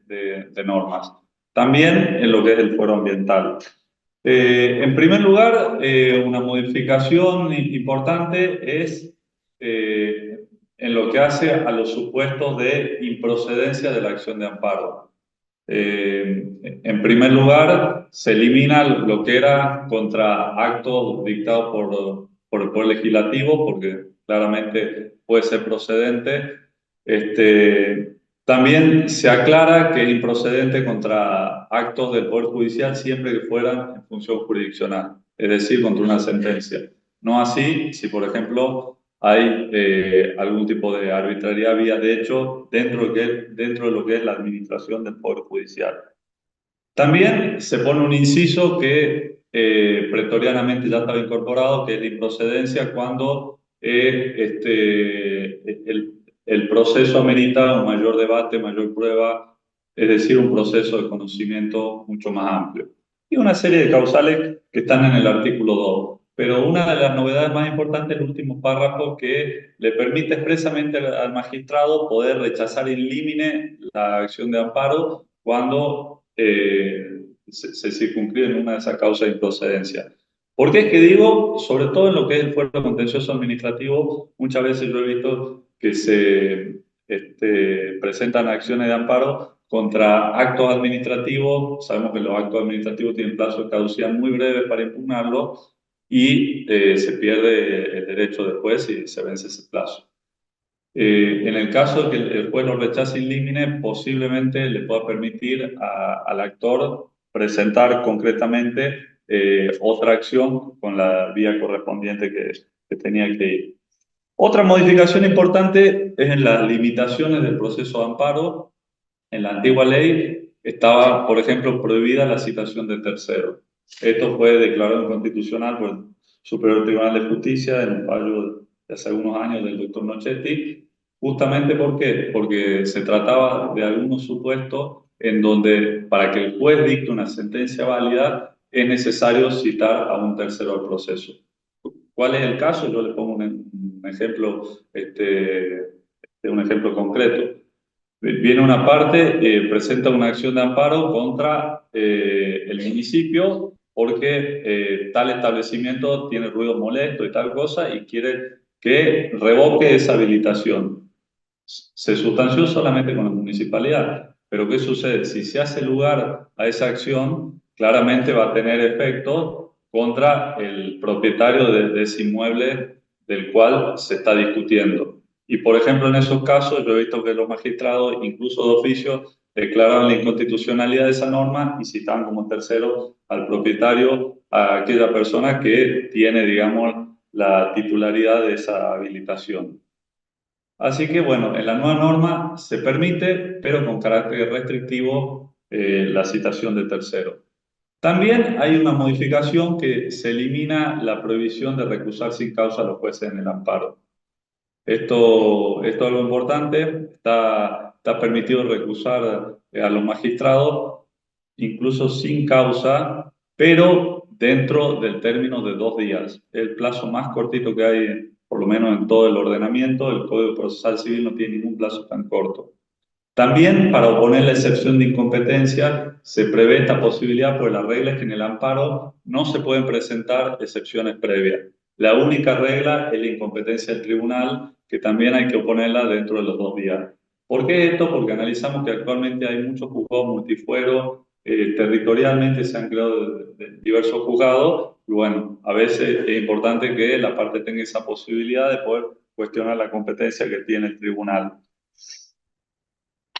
de normas. También en lo que es el fuero ambiental. En primer lugar, una modificación importante es en lo que hace a los supuestos de improcedencia de la acción de amparo. En primer lugar, se elimina lo que era contra actos dictados por el Poder Legislativo, porque claramente puede ser procedente. También se aclara que es improcedente contra actos del Poder Judicial siempre que fueran en función jurisdiccional, es decir, contra una sentencia. No así si, por ejemplo, hay algún tipo de arbitrariedad vía de hecho dentro de lo que es la administración del Poder Judicial. También se pone un inciso que pretorianamente ya estaba incorporado, que es la improcedencia cuando el proceso amerita un mayor debate, mayor prueba, es decir, un proceso de conocimiento mucho más amplio. Y una serie de causales que están en el artículo 2. Pero una de las novedades más importantes es el último párrafo que le permite expresamente al magistrado poder rechazar in limine la acción de amparo cuando se circunscribe en una de esas causas de improcedencia. ¿Por qué es que digo? Sobre todo en lo que es el fuero contencioso administrativo, muchas veces yo he visto que se presentan acciones de amparo contra actos administrativos. Sabemos que los actos administrativos tienen plazo de caducidad muy breve para impugnarlo y se pierde el derecho después y se vence ese plazo. En el caso de que el juez lo rechace in limine, posiblemente le pueda permitir al actor presentar concretamente otra acción con la vía correspondiente que tenía que ir. Otra modificación importante es en las limitaciones del proceso de amparo. En la antigua ley estaba, por ejemplo, prohibida la citación de terceros. Esto fue declarado inconstitucional por el Superior Tribunal de Justicia en un fallo de hace algunos años del doctor Nochetti. Justamente ¿por qué? Porque se trataba de algunos supuestos en donde para que el juez dicte una sentencia válida es necesario citar a un tercero al proceso. ¿Cuál es el caso? Yo le pongo un ejemplo concreto. Viene una parte, presenta una acción de amparo contra el municipio porque tal establecimiento tiene ruido molesto y tal cosa y quiere que revoque esa habilitación. Se sustanció solamente con la municipalidad, pero ¿qué sucede? Si se hace lugar a esa acción, claramente va a tener efecto contra el propietario de ese inmueble del cual se está discutiendo. Y por ejemplo, en esos casos yo he visto que los magistrados, incluso de oficio, declararon la inconstitucionalidad de esa norma y citaban como tercero al propietario, a aquella persona que tiene, digamos, la titularidad de esa habilitación. Así que bueno, en la nueva norma se permite, pero con carácter restrictivo, la citación de tercero. También hay una modificación que se elimina la prohibición de recusar sin causa a los jueces en el amparo. Esto es algo importante, está permitido recusar a los magistrados, incluso sin causa, pero dentro del término de 2 días. El plazo más cortito que hay, por lo menos en todo el ordenamiento, el Código Procesal Civil no tiene ningún plazo tan corto. También, para oponer la excepción de incompetencia, se prevé esta posibilidad, porque la regla es que en el amparo no se pueden presentar excepciones previas. La única regla es la incompetencia del tribunal, que también hay que oponerla dentro de los 2 días. ¿Por qué esto? Porque analizamos que actualmente hay muchos juzgados multifueros, territorialmente se han creado de diversos juzgados, y bueno, a veces es importante que la parte tenga esa posibilidad de poder cuestionar la competencia que tiene el tribunal.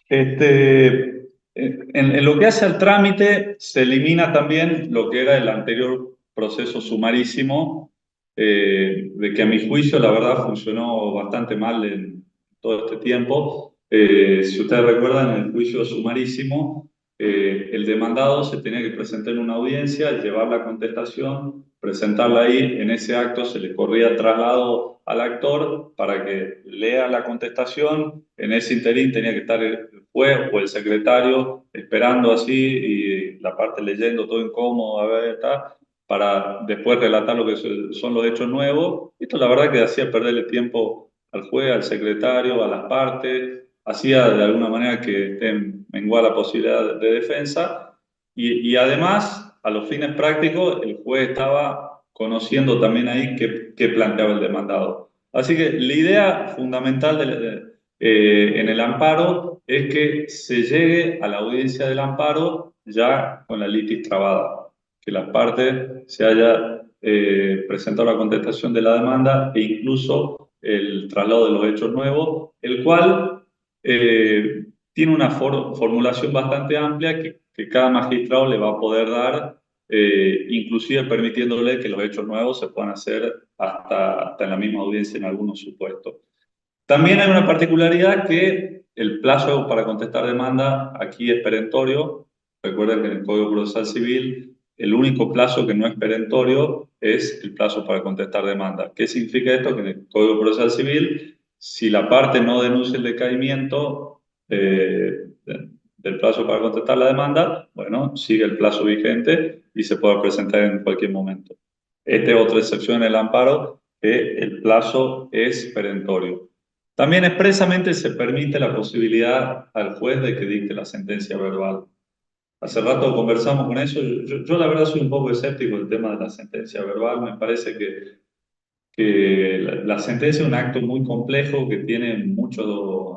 En lo que hace al trámite, se elimina también lo que era el anterior proceso sumarísimo, de que a mi juicio la verdad funcionó bastante mal en todo este tiempo. Si ustedes recuerdan, en el juicio sumarísimo, el demandado se tenía que presentar en una audiencia, llevar la contestación, presentarla ahí. En ese acto se le corría traslado al actor para que lea la contestación. En ese interín tenía que estar el juez o el secretario esperando así y la parte leyendo todo incómodo, a ver, está, para después relatar lo que son los hechos nuevos. Esto la verdad que hacía perderle tiempo al juez, al secretario, a las partes, hacía de alguna manera que menguara la posibilidad de defensa y además, a los fines prácticos, el juez estaba conociendo también ahí qué planteaba el demandado. Así que la idea fundamental en el amparo es que se llegue a la audiencia del amparo ya con la litis trabada, que las partes se haya presentado la contestación de la demanda e incluso el traslado de los hechos nuevos, el cual tiene una formulación bastante amplia que cada magistrado le va a poder dar, inclusive permitiéndole que los hechos nuevos se puedan hacer hasta en la misma audiencia en algunos supuestos. También hay una particularidad que el plazo para contestar demanda aquí es perentorio. Recuerden que en el Código Procesal Civil el único plazo que no es perentorio es el plazo para contestar demanda. ¿Qué significa esto? Que en el Código Procesal Civil, si la parte no denuncia el decaimiento del plazo para contestar la demanda, bueno, sigue el plazo vigente y se puede presentar en cualquier momento. Esta es otra excepción en el amparo, que el plazo es perentorio. También expresamente se permite la posibilidad al juez de que dicte la sentencia verbal. Hace rato conversamos con eso. Yo la verdad soy un poco escéptico del tema de la sentencia verbal. Me parece que la sentencia es un acto muy complejo que tiene mucho,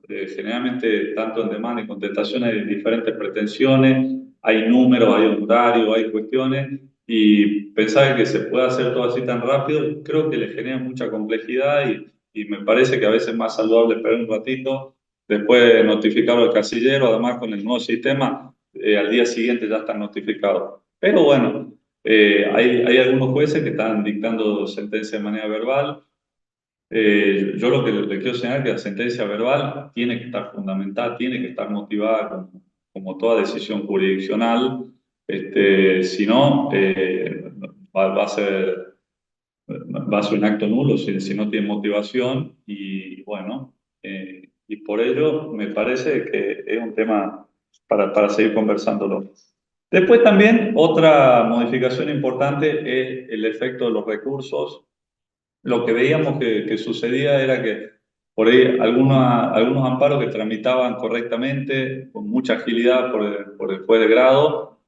generalmente tanto en demanda y contestación hay diferentes pretensiones, hay números, hay horarios, hay cuestiones, y pensar que se puede hacer todo así tan rápido, creo que le genera mucha complejidad y me parece que a veces es más saludable esperar un ratito, después de notificarlo al casillero, además con el nuevo sistema, al día siguiente ya están notificados. Pero bueno, hay algunos jueces que están dictando sentencia de manera verbal. Yo lo que le quiero señalar es que la sentencia verbal tiene que estar fundamentada, tiene que estar motivada como toda decisión jurisdiccional. Si no, va a ser un acto nulo si no tiene motivación. Y bueno, y por ello me parece que es un tema para seguir conversándolo. Después también otra modificación importante es el efecto de los recursos. Lo que veíamos que sucedía era que por ahí algunos amparos que tramitaban correctamente, con mucha agilidad por el juez de grado,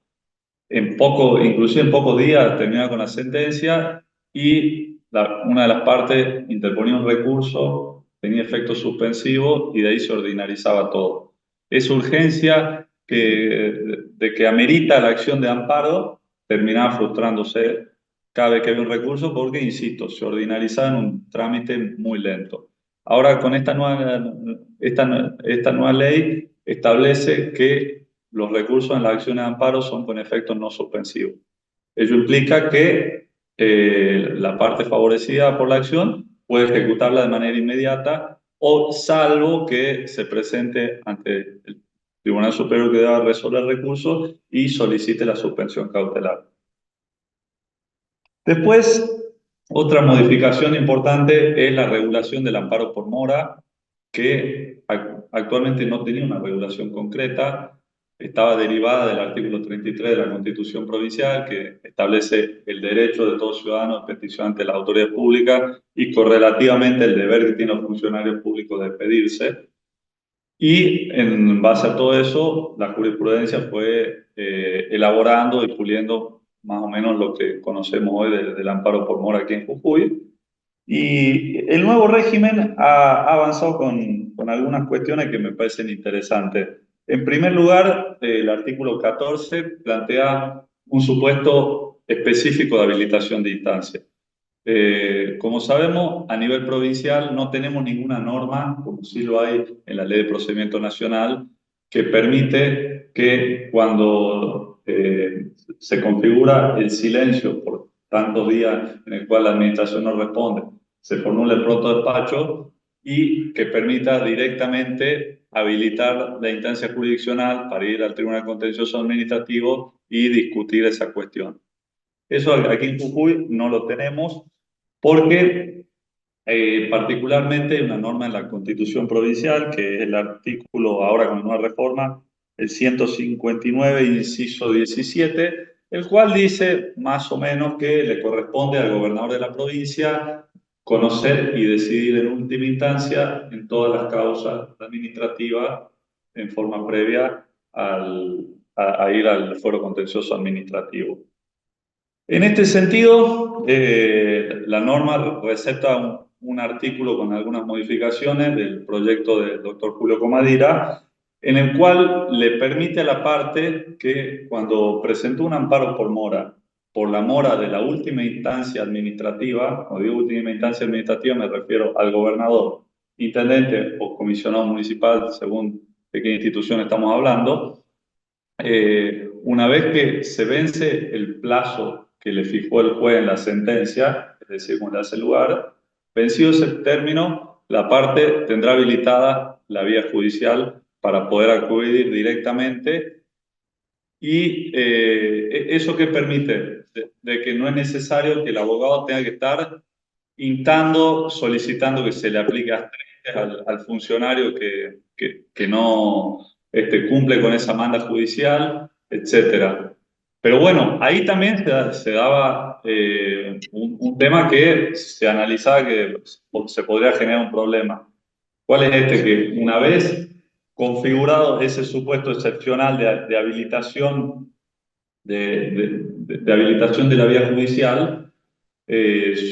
inclusive en pocos días terminaba con la sentencia y una de las partes interponía un recurso, tenía efecto suspensivo y de ahí se ordinarizaba todo. Esa urgencia de que amerita la acción de amparo terminaba frustrándose cada vez que había un recurso porque, insisto, se ordinarizaba en un trámite muy lento. Ahora, con esta nueva ley establece que los recursos en las acciones de amparo son con efectos no suspensivos. Ello implica que la parte favorecida por la acción puede ejecutarla de manera inmediata o salvo que se presente ante el Tribunal Superior que deba resolver el recurso y solicite la suspensión cautelar. Después, otra modificación importante es la regulación del amparo por mora, que actualmente no tenía una regulación concreta, estaba derivada del artículo 33 de la Constitución Provincial, que establece el derecho de todo ciudadano de petición ante la autoridad pública y correlativamente el deber que tienen los funcionarios públicos de pedirse. Y en base a todo eso, la jurisprudencia fue elaborando y puliendo más o menos lo que conocemos hoy del amparo por mora aquí en Jujuy. Y el nuevo régimen ha avanzado con algunas cuestiones que me parecen interesantes. En primer lugar, el artículo 14 plantea un supuesto específico de habilitación de instancia. Como sabemos, a nivel provincial no tenemos ninguna norma, como sí lo hay en la Ley de Procedimiento Nacional, que permite que cuando se configura el silencio por tantos días en el cual la administración no responde, se formule el pronto despacho y que permita directamente habilitar la instancia jurisdiccional para ir al Tribunal Contencioso Administrativo y discutir esa cuestión. Eso aquí en Jujuy no lo tenemos porque particularmente hay una norma en la Constitución Provincial, que es el artículo, ahora con la nueva reforma, el 159, inciso 17, el cual dice más o menos que le corresponde al gobernador de la provincia conocer y decidir en última instancia en todas las causas administrativas en forma previa a ir al fuero contencioso administrativo. En este sentido, la norma receta un artículo con algunas modificaciones del proyecto del doctor Julio Comadira, en el cual le permite a la parte que cuando presentó un amparo por la mora de la última instancia administrativa, cuando digo última instancia administrativa me refiero al gobernador, intendente o comisionado municipal, según de qué institución estamos hablando, una vez que se vence el plazo que le fijó el juez en la sentencia, es decir, cuando hace lugar, vencido ese término, la parte tendrá habilitada la vía judicial para poder acudir directamente. ¿Y eso qué permite? De que no es necesario que el abogado tenga que estar instando, solicitando que se le aplique al funcionario que no cumple con esa manda judicial, etcétera. Pero bueno, ahí también se daba un tema que se analizaba que se podría generar un problema. ¿Cuál es este? Que una vez configurado ese supuesto excepcional de habilitación de habilitación de la vía judicial,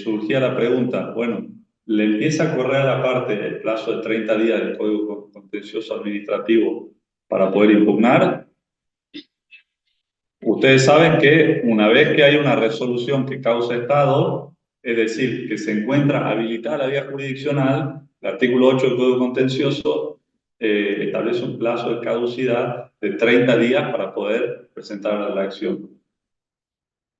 surgía la pregunta, bueno, ¿le empieza a correr a la parte el plazo de 30 días del Código Contencioso Administrativo para poder impugnar? Ustedes saben que una vez que hay una resolución que causa estado, es decir, que se encuentra habilitada la vía jurisdiccional, el artículo 8 del Código Contencioso establece un plazo de caducidad de 30 días para poder presentar la acción.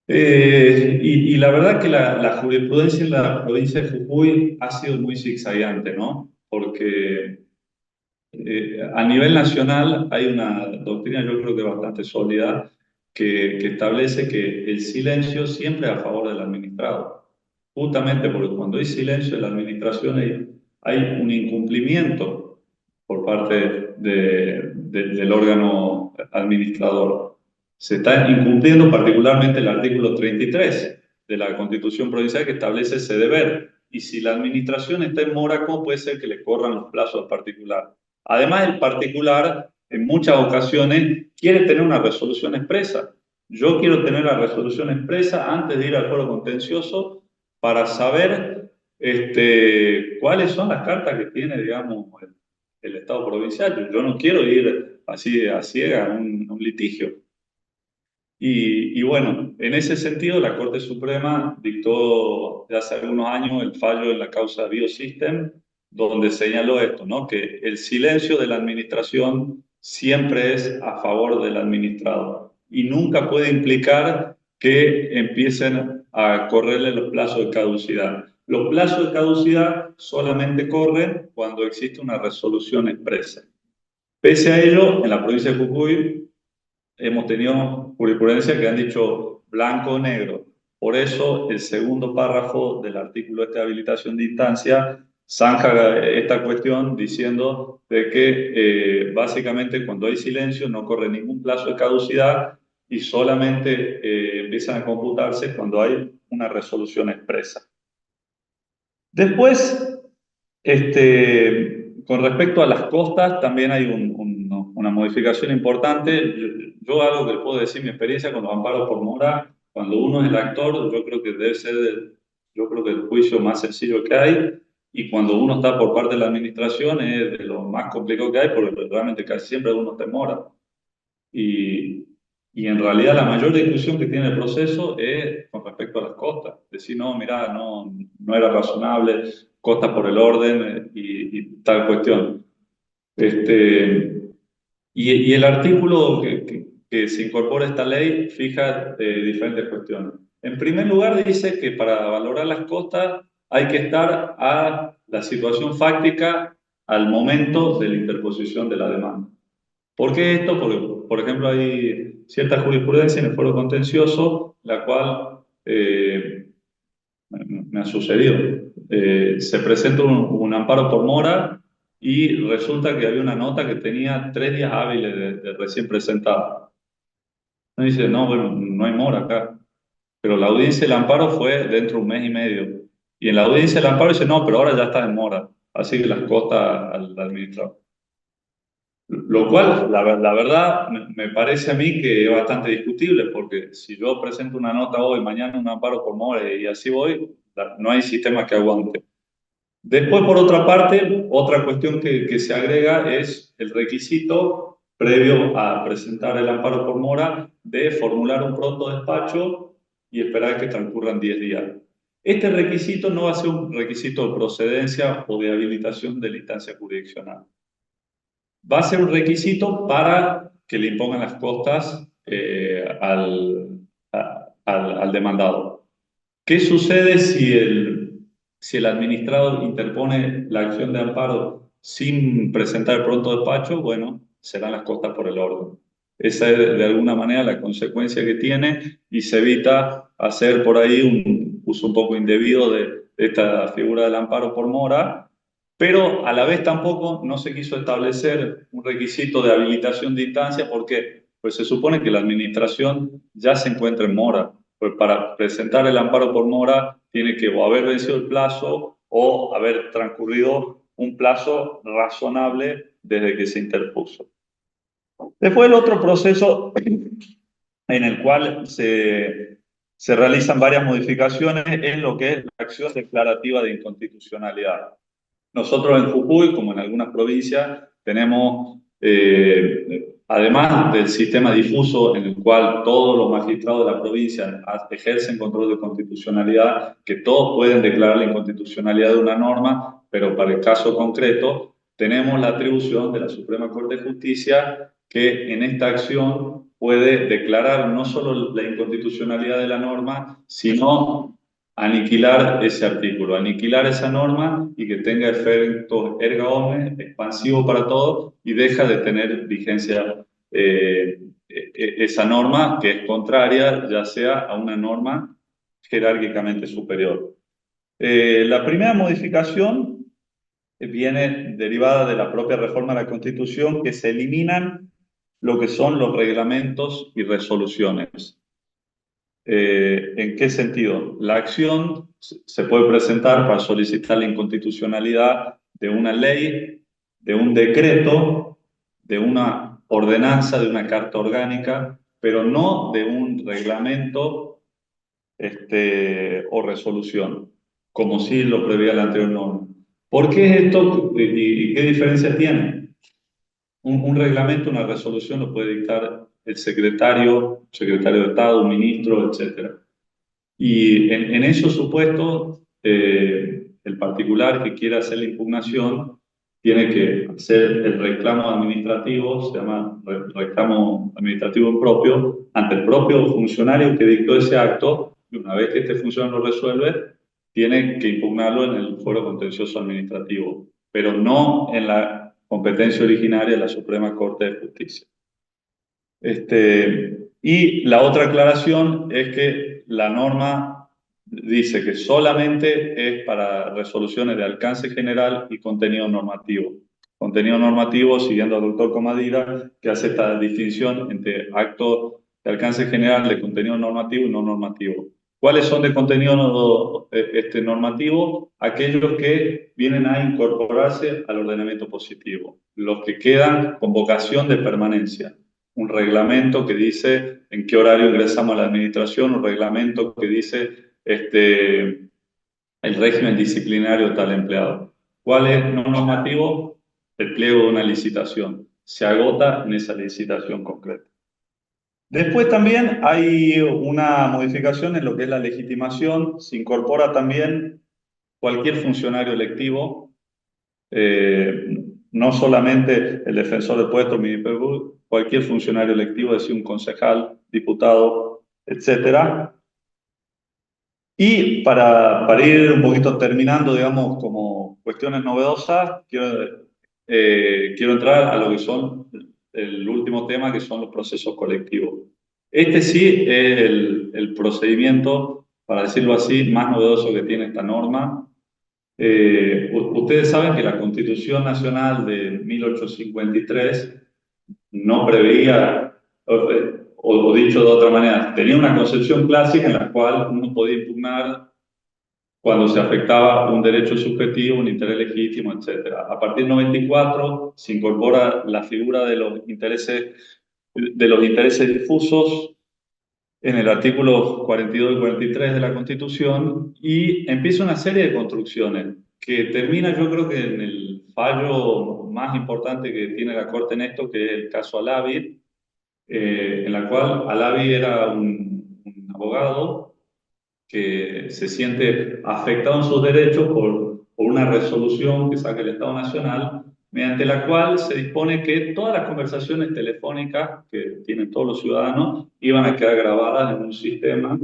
Y la verdad que la jurisprudencia en la provincia de Jujuy ha sido muy zigzagueante, ¿no? Porque a nivel nacional hay una doctrina, yo creo que bastante sólida, que establece que el silencio siempre es a favor del administrado. Justamente porque cuando hay silencio en la administración hay un incumplimiento por parte del órgano administrador. Se está incumpliendo particularmente el artículo 33 de la Constitución Provincial que establece ese deber. Y si la administración está en mora, ¿cómo puede ser que le corran los plazos al particular? Además, el particular, en muchas ocasiones, quiere tener una resolución expresa. Yo quiero tener la resolución expresa antes de ir al foro contencioso para saber cuáles son las cartas que tiene, digamos, el Estado provincial. Yo no quiero ir así a ciega a un litigio. Y bueno, en ese sentido, la Corte Suprema dictó hace algunos años el fallo en la causa Biosystem, donde señaló esto, ¿no? Que el silencio de la administración siempre es a favor del administrado y nunca puede implicar que empiecen a correrle los plazos de caducidad. Los plazos de caducidad solamente corren cuando existe una resolución expresa. Pese a ello, en la provincia de Jujuy hemos tenido jurisprudencia que han dicho blanco o negro. Por eso el segundo párrafo del artículo de habilitación de instancia zanja esta cuestión diciendo de que básicamente cuando hay silencio no corre ningún plazo de caducidad y solamente empiezan a computarse cuando hay una resolución expresa. Después, con respecto a las costas, también hay una modificación importante. Yo algo que puedo decir, mi experiencia con los amparos por mora, cuando uno es el actor, yo creo que debe ser el juicio más sencillo que hay, y cuando uno está por parte de la administración es de lo más complicado que hay, porque realmente casi siempre uno está en mora. Y en realidad la mayor discusión que tiene el proceso es con respecto a las costas. Decir, no, mira, no era razonable, costas por el orden y tal cuestión. Y el artículo que se incorpora a esta ley fija diferentes cuestiones. En primer lugar, dice que para valorar las costas hay que estar a la situación fáctica al momento de la interposición de la demanda. ¿Por qué esto? Porque, por ejemplo, hay cierta jurisprudencia en el foro contencioso, la cual me ha sucedido. Se presenta un amparo por mora y resulta que había una nota que tenía 3 días hábiles de recién presentada. Uno dice, no, bueno, no hay mora acá. Pero la audiencia del amparo fue dentro de 1 mes y medio. Y en la audiencia del amparo dice, no, pero ahora ya está en mora. Así que las costas al administrador. Lo cual, la verdad, me parece a mí que es bastante discutible, porque si yo presento una nota hoy, mañana un amparo por mora y así voy, no hay sistema que aguante. Después, por otra parte, otra cuestión que se agrega es el requisito previo a presentar el amparo por mora de formular un pronto despacho y esperar que transcurran 10 días. Este requisito no va a ser un requisito de procedencia o de habilitación de la instancia jurisdiccional. Va a ser un requisito para que le impongan las costas al demandado. ¿Qué sucede si el administrado interpone la acción de amparo sin presentar el pronto despacho? Bueno, serán las costas por el orden. Esa es de alguna manera la consecuencia que tiene y se evita hacer por ahí un uso un poco indebido de esta figura del amparo por mora, pero a la vez tampoco no se quiso establecer un requisito de habilitación de instancia porque pues se supone que la administración ya se encuentra en mora. Pues para presentar el amparo por mora tiene que o haber vencido el plazo o haber transcurrido un plazo razonable desde que se interpuso. Después el otro proceso en el cual se realizan varias modificaciones es lo que es la acción declarativa de inconstitucionalidad. Nosotros en Jujuy, como en algunas provincias, tenemos, además del sistema difuso en el cual todos los magistrados de la provincia ejercen control de constitucionalidad, que todos pueden declarar la inconstitucionalidad de una norma, pero para el caso concreto tenemos la atribución de la Suprema Corte de Justicia que en esta acción puede declarar no solo la inconstitucionalidad de la norma, sino aniquilar ese artículo, aniquilar esa norma y que tenga efectos erga omnes, expansivo para todos y deja de tener vigencia esa norma que es contraria ya sea a una norma jerárquicamente superior. La primera modificación viene derivada de la propia reforma de la Constitución, que se eliminan lo que son los reglamentos y resoluciones. ¿En qué sentido? La acción se puede presentar para solicitar la inconstitucionalidad de una ley, de un decreto, de una ordenanza, de una carta orgánica, pero no de un reglamento o resolución, como si lo preveía la anterior norma. ¿Por qué esto y qué diferencia tiene? Un reglamento, una resolución lo puede dictar el secretario de Estado, un ministro, etc. Y en esos supuestos, el particular que quiera hacer la impugnación tiene que hacer el reclamo administrativo, se llama reclamo administrativo propio, ante el propio funcionario que dictó ese acto, y una vez que este funcionario lo resuelve, tiene que impugnarlo en el fuero contencioso administrativo, pero no en la competencia originaria de la Suprema Corte de Justicia. Y la otra aclaración es que la norma dice que solamente es para resoluciones de alcance general y contenido normativo. Contenido normativo, siguiendo al doctor Comadira, que hace esta distinción entre actos de alcance general de contenido normativo y no normativo. ¿Cuáles son de contenido normativo? Aquellos que vienen a incorporarse al ordenamiento positivo, los que quedan con vocación de permanencia. Un reglamento que dice en qué horario ingresamos a la administración, un reglamento que dice el régimen disciplinario de tal empleado. ¿Cuál es no normativo? El pliego de una licitación. Se agota en esa licitación concreta. Después también hay una modificación en lo que es la legitimación. Se incorpora también cualquier funcionario electivo, no solamente el defensor del puesto, cualquier funcionario electivo, es decir, un concejal, diputado, etc. Y para ir un poquito terminando, digamos, como cuestiones novedosas, quiero entrar a lo que son el último tema, que son los procesos colectivos. Este sí es el procedimiento, para decirlo así, más novedoso que tiene esta norma. Ustedes saben que la Constitución Nacional de 1853 no preveía, o dicho de otra manera, tenía una concepción clásica en la cual uno podía impugnar cuando se afectaba un derecho subjetivo, un interés legítimo, etc. A partir del 94 se incorpora la figura de los intereses difusos en el artículo 42 y 43 de la Constitución y empieza una serie de construcciones que termina, yo creo que en el fallo más importante que tiene la Corte en esto, que es el caso Alavi, en la cual Alavi era un abogado que se siente afectado en sus derechos por una resolución que saca el Estado Nacional, mediante la cual se dispone que todas las conversaciones telefónicas que tienen todos los ciudadanos iban a quedar grabadas en un sistema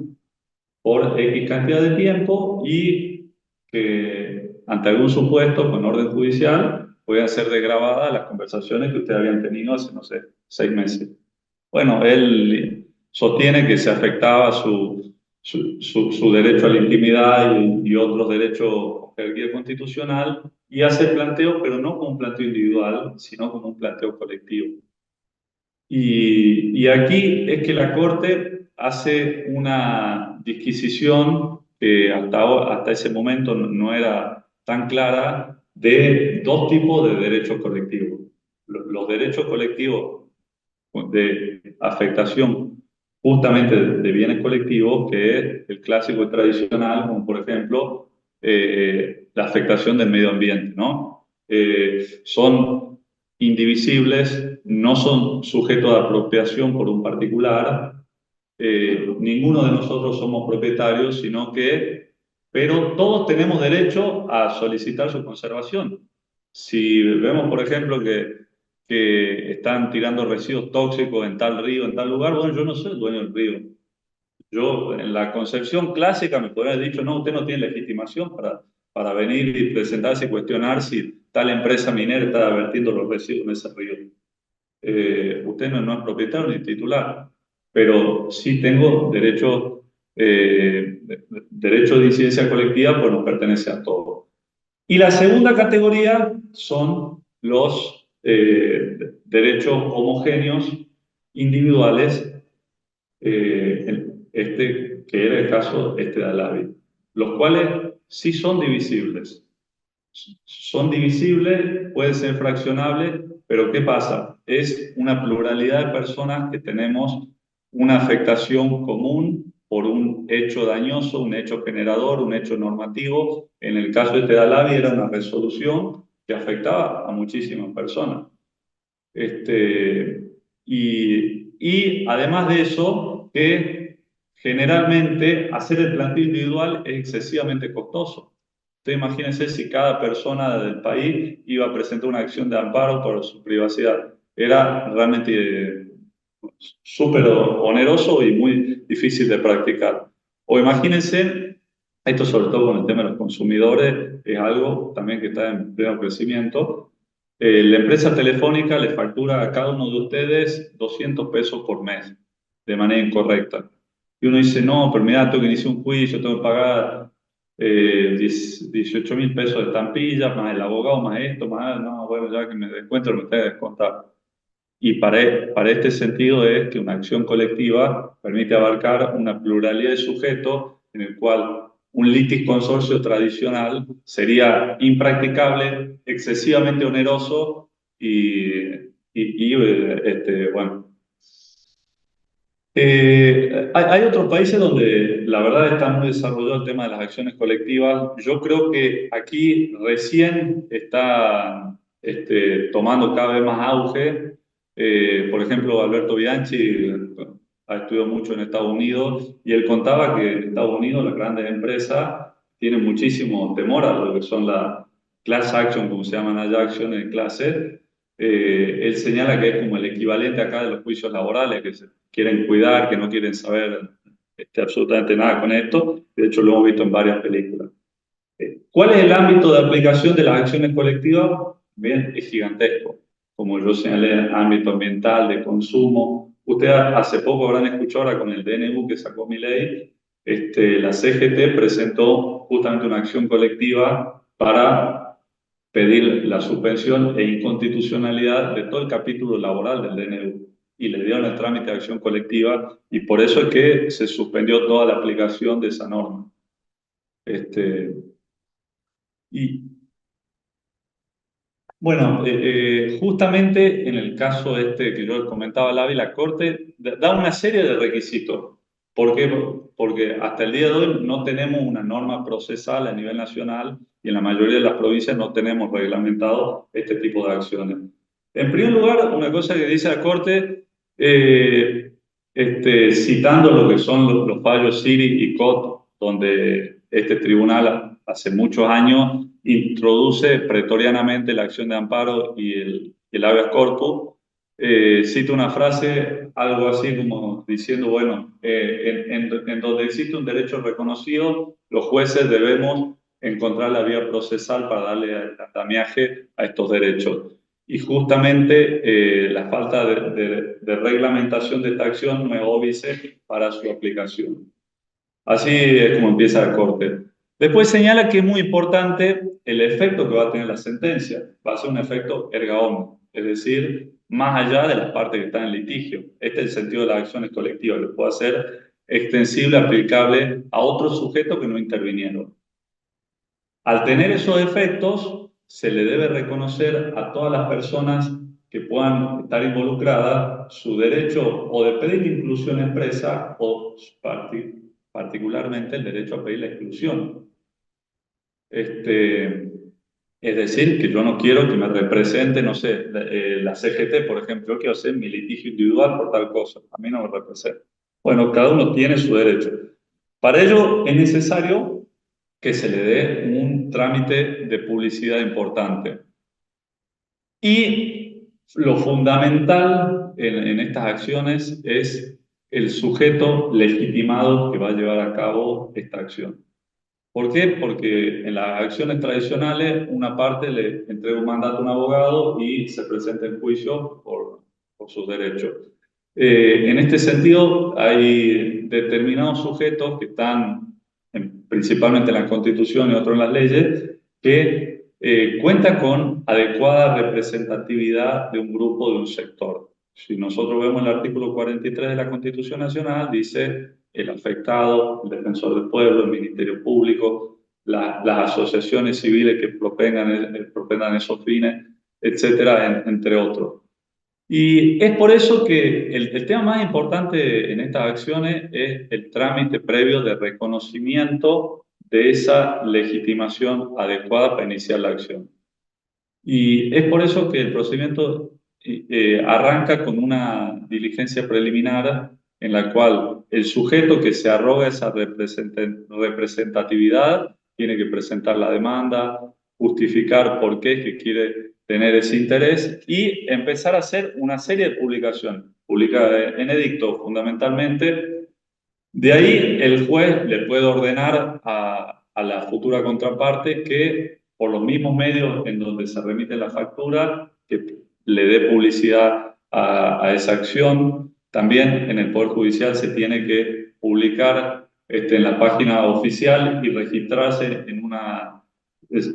por X cantidad de tiempo y que ante algún supuesto con orden judicial podían ser desgrabadas las conversaciones que ustedes habían tenido hace, no sé, 6 meses. Bueno, él sostiene que se afectaba su derecho a la intimidad y otros derechos con jerarquía constitucional y hace el planteo, pero no como un planteo individual, sino como un planteo colectivo. Y aquí es que la Corte hace una disquisición que hasta ese momento no era tan clara de dos tipos de derechos colectivos. Los derechos colectivos de afectación justamente de bienes colectivos, que es el clásico y tradicional, como por ejemplo la afectación del medio ambiente, ¿no? Son indivisibles, no son sujetos de apropiación por un particular, ninguno de nosotros somos propietarios, pero todos tenemos derecho a solicitar su conservación. Si vemos, por ejemplo, que están tirando residuos tóxicos en tal río, en tal lugar, bueno, yo no soy el dueño del río. Yo, en la concepción clásica, me podría haber dicho, no, usted no tiene legitimación para venir y presentarse y cuestionar si tal empresa minera está vertiendo los residuos en ese río. Usted no es propietario ni titular, pero sí tengo derecho de incidencia colectiva, pues nos pertenece a todos. Y la segunda categoría son los derechos homogéneos individuales, que era el caso de Alavi, los cuales sí son divisibles. Son divisibles, pueden ser fraccionables, pero ¿qué pasa? Es una pluralidad de personas que tenemos una afectación común por un hecho dañoso, un hecho generador, un hecho normativo. En el caso de Alavi era una resolución que afectaba a muchísimas personas. Y además de eso, que generalmente hacer el planteo individual es excesivamente costoso. Usted imagínense si cada persona del país iba a presentar una acción de amparo por su privacidad. Era realmente súper oneroso y muy difícil de practicar. O imagínense, esto sobre todo con el tema de los consumidores, es algo también que está en pleno crecimiento. La empresa telefónica le factura a cada uno de ustedes 200 pesos por mes de manera incorrecta. Y uno dice, no, pero mira, tengo que iniciar un juicio, tengo que pagar 18.000 pesos de estampillas, más el abogado, más esto, más, no, bueno, ya que me descuento, me tengo que descontar. Y para este sentido es que una acción colectiva permite abarcar una pluralidad de sujetos en el cual un litisconsorcio tradicional sería impracticable, excesivamente oneroso bueno. Hay otros países donde la verdad está muy desarrollado el tema de las acciones colectivas. Yo creo que aquí recién está tomando cada vez más auge. Por ejemplo, Alberto Bianchi ha estudiado mucho en Estados Unidos y él contaba que en Estados Unidos las grandes empresas tienen muchísimo temor a lo que son las class action, como se llaman allá, acciones de clase. Él señala que es como el equivalente acá de los juicios laborales, que se quieren cuidar, que no quieren saber absolutamente nada con esto. De hecho, lo hemos visto en varias películas. ¿Cuál es el ámbito de aplicación de las acciones colectivas? Bien, es gigantesco. Como yo señalé, ámbito ambiental, de consumo. Ustedes hace poco habrán escuchado ahora con el DNU que sacó Milei, la CGT presentó justamente una acción colectiva para pedir la suspensión e inconstitucionalidad de todo el capítulo laboral del DNU y le dieron el trámite de acción colectiva y por eso es que se suspendió toda la aplicación de esa norma. Y bueno, justamente en el caso que yo les comentaba, la Corte da una serie de requisitos ¿Por qué? Porque hasta el día de hoy no tenemos una norma procesal a nivel nacional y en la mayoría de las provincias no tenemos reglamentado este tipo de acciones. En primer lugar, una cosa que dice la Corte, citando lo que son los fallos Siri y COT, donde este tribunal hace muchos años introduce pretorianamente la acción de amparo y el habeas corpus, cito una frase, algo así como diciendo, bueno, en donde existe un derecho reconocido, los jueces debemos encontrar la vía procesal para darle andamiaje a estos derechos. Y justamente la falta de reglamentación de esta acción no es óbice para su aplicación. Así es como empieza la Corte. Después señala que es muy importante el efecto que va a tener la sentencia. Va a ser un efecto erga omnes, es decir, más allá de las partes que están en litigio. Este es el sentido de las acciones colectivas, que puede ser extensible, aplicable a otros sujetos que no intervinieron. Al tener esos efectos, se le debe reconocer a todas las personas que puedan estar involucradas su derecho o de pedir inclusión expresa o particularmente el derecho a pedir la exclusión. Es decir, que yo no quiero que me represente, no sé, la CGT, por ejemplo, yo quiero hacer mi litigio individual por tal cosa, a mí no me representa. Bueno, cada uno tiene su derecho. Para ello es necesario que se le dé un trámite de publicidad importante. Y lo fundamental en estas acciones es el sujeto legitimado que va a llevar a cabo esta acción. ¿Por qué? Porque en las acciones tradicionales una parte le entrega un mandato a un abogado y se presenta en juicio por sus derechos. En este sentido, hay determinados sujetos que están principalmente en la Constitución y otros en las leyes, que cuentan con adecuada representatividad de un grupo, de un sector. Si nosotros vemos el artículo 43 de la Constitución Nacional, dice el afectado, el defensor del pueblo, el Ministerio Público, las asociaciones civiles que propendan esos fines, etcétera, entre otros. Y es por eso que el tema más importante en estas acciones es el trámite previo de reconocimiento de esa legitimación adecuada para iniciar la acción. Y es por eso que el procedimiento arranca con una diligencia preliminar en la cual el sujeto que se arroga esa representatividad tiene que presentar la demanda, justificar por qué es que quiere tener ese interés y empezar a hacer una serie de publicaciones. Publica en edicto fundamentalmente. De ahí el juez le puede ordenar a la futura contraparte que por los mismos medios en donde se remite la factura, que le dé publicidad a esa acción. También en el Poder Judicial se tiene que publicar en la página oficial y registrarse en una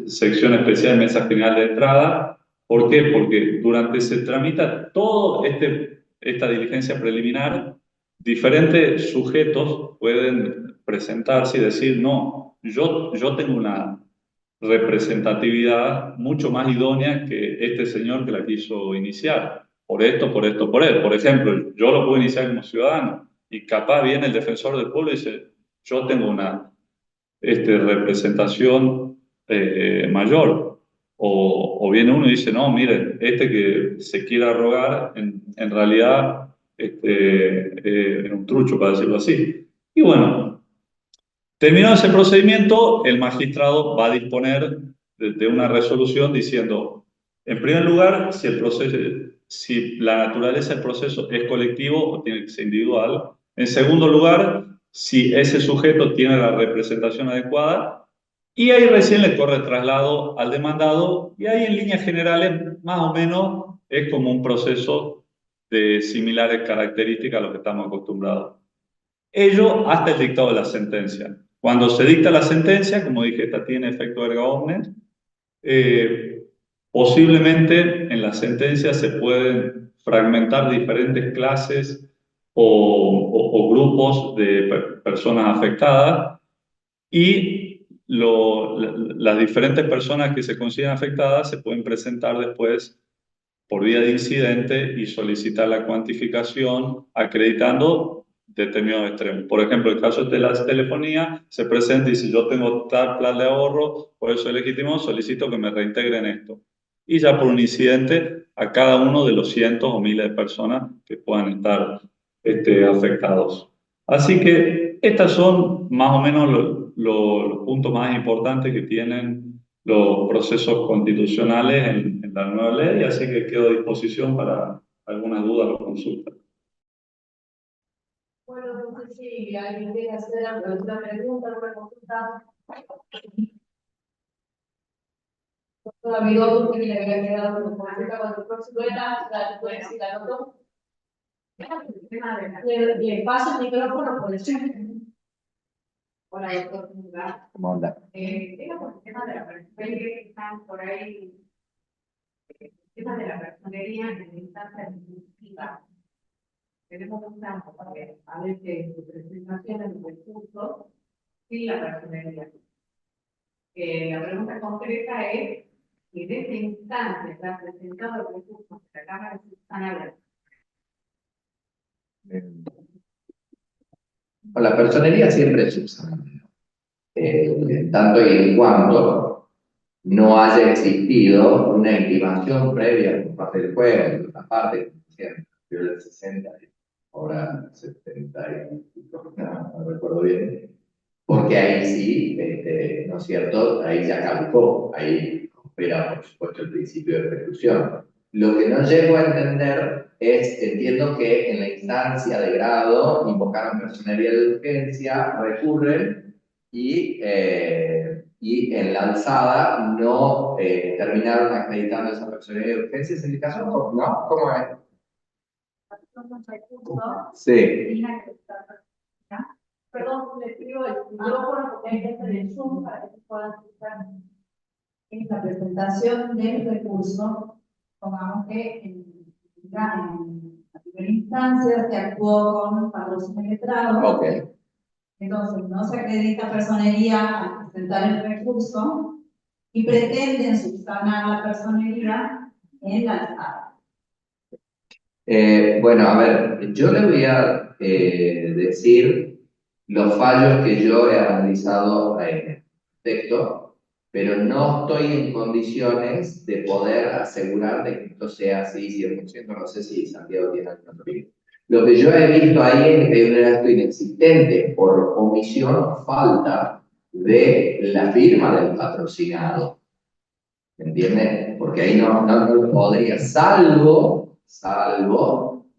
sección especial, mesa general de entrada. ¿Por qué? Porque durante se tramita todo esta diligencia preliminar, diferentes sujetos pueden presentarse y decir, no, yo tengo una representatividad mucho más idónea que este señor que la quiso iniciar, por esto, por esto, por él. Por ejemplo, yo lo puedo iniciar como ciudadano y capaz viene el defensor del pueblo y dice, yo tengo una representación mayor. O viene uno y dice, no, miren, este que se quiere arrogar, en realidad era un trucho, para decirlo así. Y bueno, terminado ese procedimiento, el magistrado va a disponer de una resolución diciendo, en primer lugar, si la naturaleza del proceso es colectivo o tiene que ser individual. En segundo lugar, si ese sujeto tiene la representación adecuada. Y ahí recién le corre el traslado al demandado, y ahí en líneas generales, más o menos, es como un proceso de similares características a lo que estamos acostumbrados. Ello hasta el dictado de la sentencia. Cuando se dicta la sentencia, como dije, esta tiene efecto erga omnes, posiblemente en la sentencia se pueden fragmentar diferentes clases o grupos de personas afectadas, y las diferentes personas que se consideran afectadas se pueden presentar después por vía de incidente y solicitar la cuantificación acreditando determinados extremos. Por ejemplo, el caso de la telefonía se presenta y dice, yo tengo tal plan de ahorro, por eso es legítimo, solicito que me reintegren esto. Y ya por un incidente a cada uno de los cientos o miles de personas que puedan estar afectados. Así que estos son más o menos los puntos más importantes que tienen los procesos constitucionales en la nueva ley, así que quedo a disposición para alguna duda o consulta. Bueno, no sé si alguien quiere hacer alguna pregunta, alguna consulta. Doctor amigo, usted que le había quedado con consulta cuando el próximo era, la notó. Le paso el micrófono por el chat. Hola, doctor. ¿Cómo anda? Digamos, el tema de la personería que están por ahí, el tema de la personería en la instancia administrativa. Tenemos un campo porque a veces su presentación en el recurso sin la personería. La pregunta concreta es si en esta instancia está presentado el recurso de la Cámara de Subsanadores. La personería siempre es subsanable. En tanto y en cuanto no haya existido una intimación previa por parte del juez, de otra parte, del 60, ahora 70 y no recuerdo bien, porque ahí sí, ¿no es cierto? Ahí ya caducó, ahí opera, por supuesto, el principio de preclusión. Lo que no llego a entender es, entiendo que en la instancia de grado invocaron personería de urgencia, recurren y en la alzada no terminaron acreditando esa personería de urgencia. ¿Es el caso? ¿No? ¿Cómo es? Sí. Perdón, le pido el micrófono porque hay gente del Zoom para que puedan escuchar. En la presentación del recurso, pongamos que la primera instancia se actuó con patrocinio letrado. Ok. Entonces, no se acredita personería al presentar el recurso y pretenden subsanar la personería en la alzada. Bueno, a ver, yo le voy a decir los fallos que yo he analizado en el texto, pero no estoy en condiciones de poder asegurar de que esto sea así 100%, no sé si Santiago tiene alguna opinión. Lo que yo he visto ahí es que hay un acto inexistente por omisión o falta de la firma del patrocinado. ¿Me entienden? Porque ahí no podría, salvo,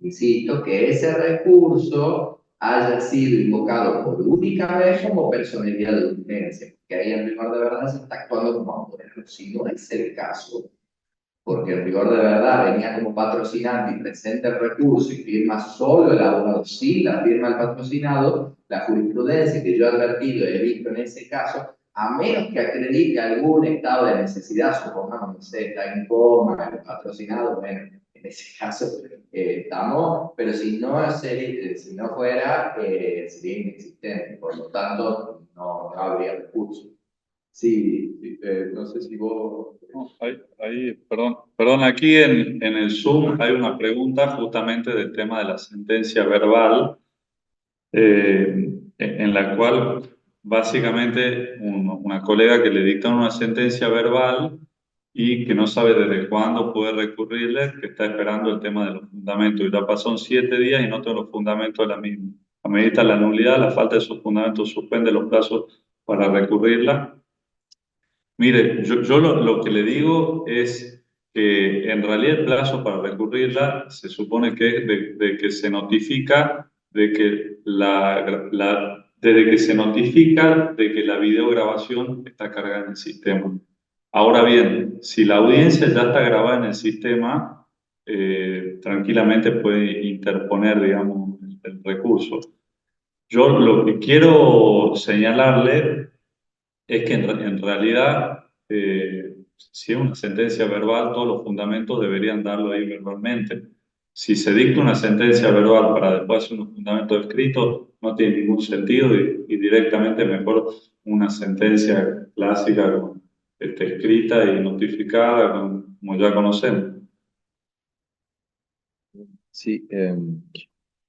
insisto, que ese recurso haya sido invocado por única vez como personería de urgencia, porque ahí en rigor de verdad se está actuando como autor. Si no es el caso, porque en rigor de verdad venía como patrocinante y presenta el recurso y firma solo el abogado sin la firma del patrocinado, la jurisprudencia que yo he advertido y he visto en ese caso, a menos que acredite algún estado de necesidad, supongamos, no sé, está en coma, el patrocinado, bueno, en ese caso estamos, pero si no, si no fuera, sería inexistente, por lo tanto, no habría recurso. Sí, no sé si vos... No, perdón, aquí en el Zoom hay una pregunta justamente del tema de la sentencia verbal, en la cual básicamente una colega que le dictan una sentencia verbal y que no sabe desde cuándo puede recurrirle, que está esperando el tema de los fundamentos. Y ya pasaron 7 días y no todos los fundamentos de la misma. Amerita la nulidad, la falta de esos fundamentos suspende los plazos para recurrirla. Mire, yo lo que le digo es que en realidad el plazo para recurrirla se supone que es de que se notifica de que desde que se notifica de que la videograbación está cargada en el sistema. Ahora bien, si la audiencia ya está grabada en el sistema, tranquilamente puede interponer, digamos, el recurso. Yo lo que quiero señalarle es que en realidad, si es una sentencia verbal, todos los fundamentos deberían darlo ahí verbalmente. Si se dicta una sentencia verbal para después hacer unos fundamentos escritos, no tiene ningún sentido y directamente mejor una sentencia clásica escrita y notificada, como ya conocemos. Sí,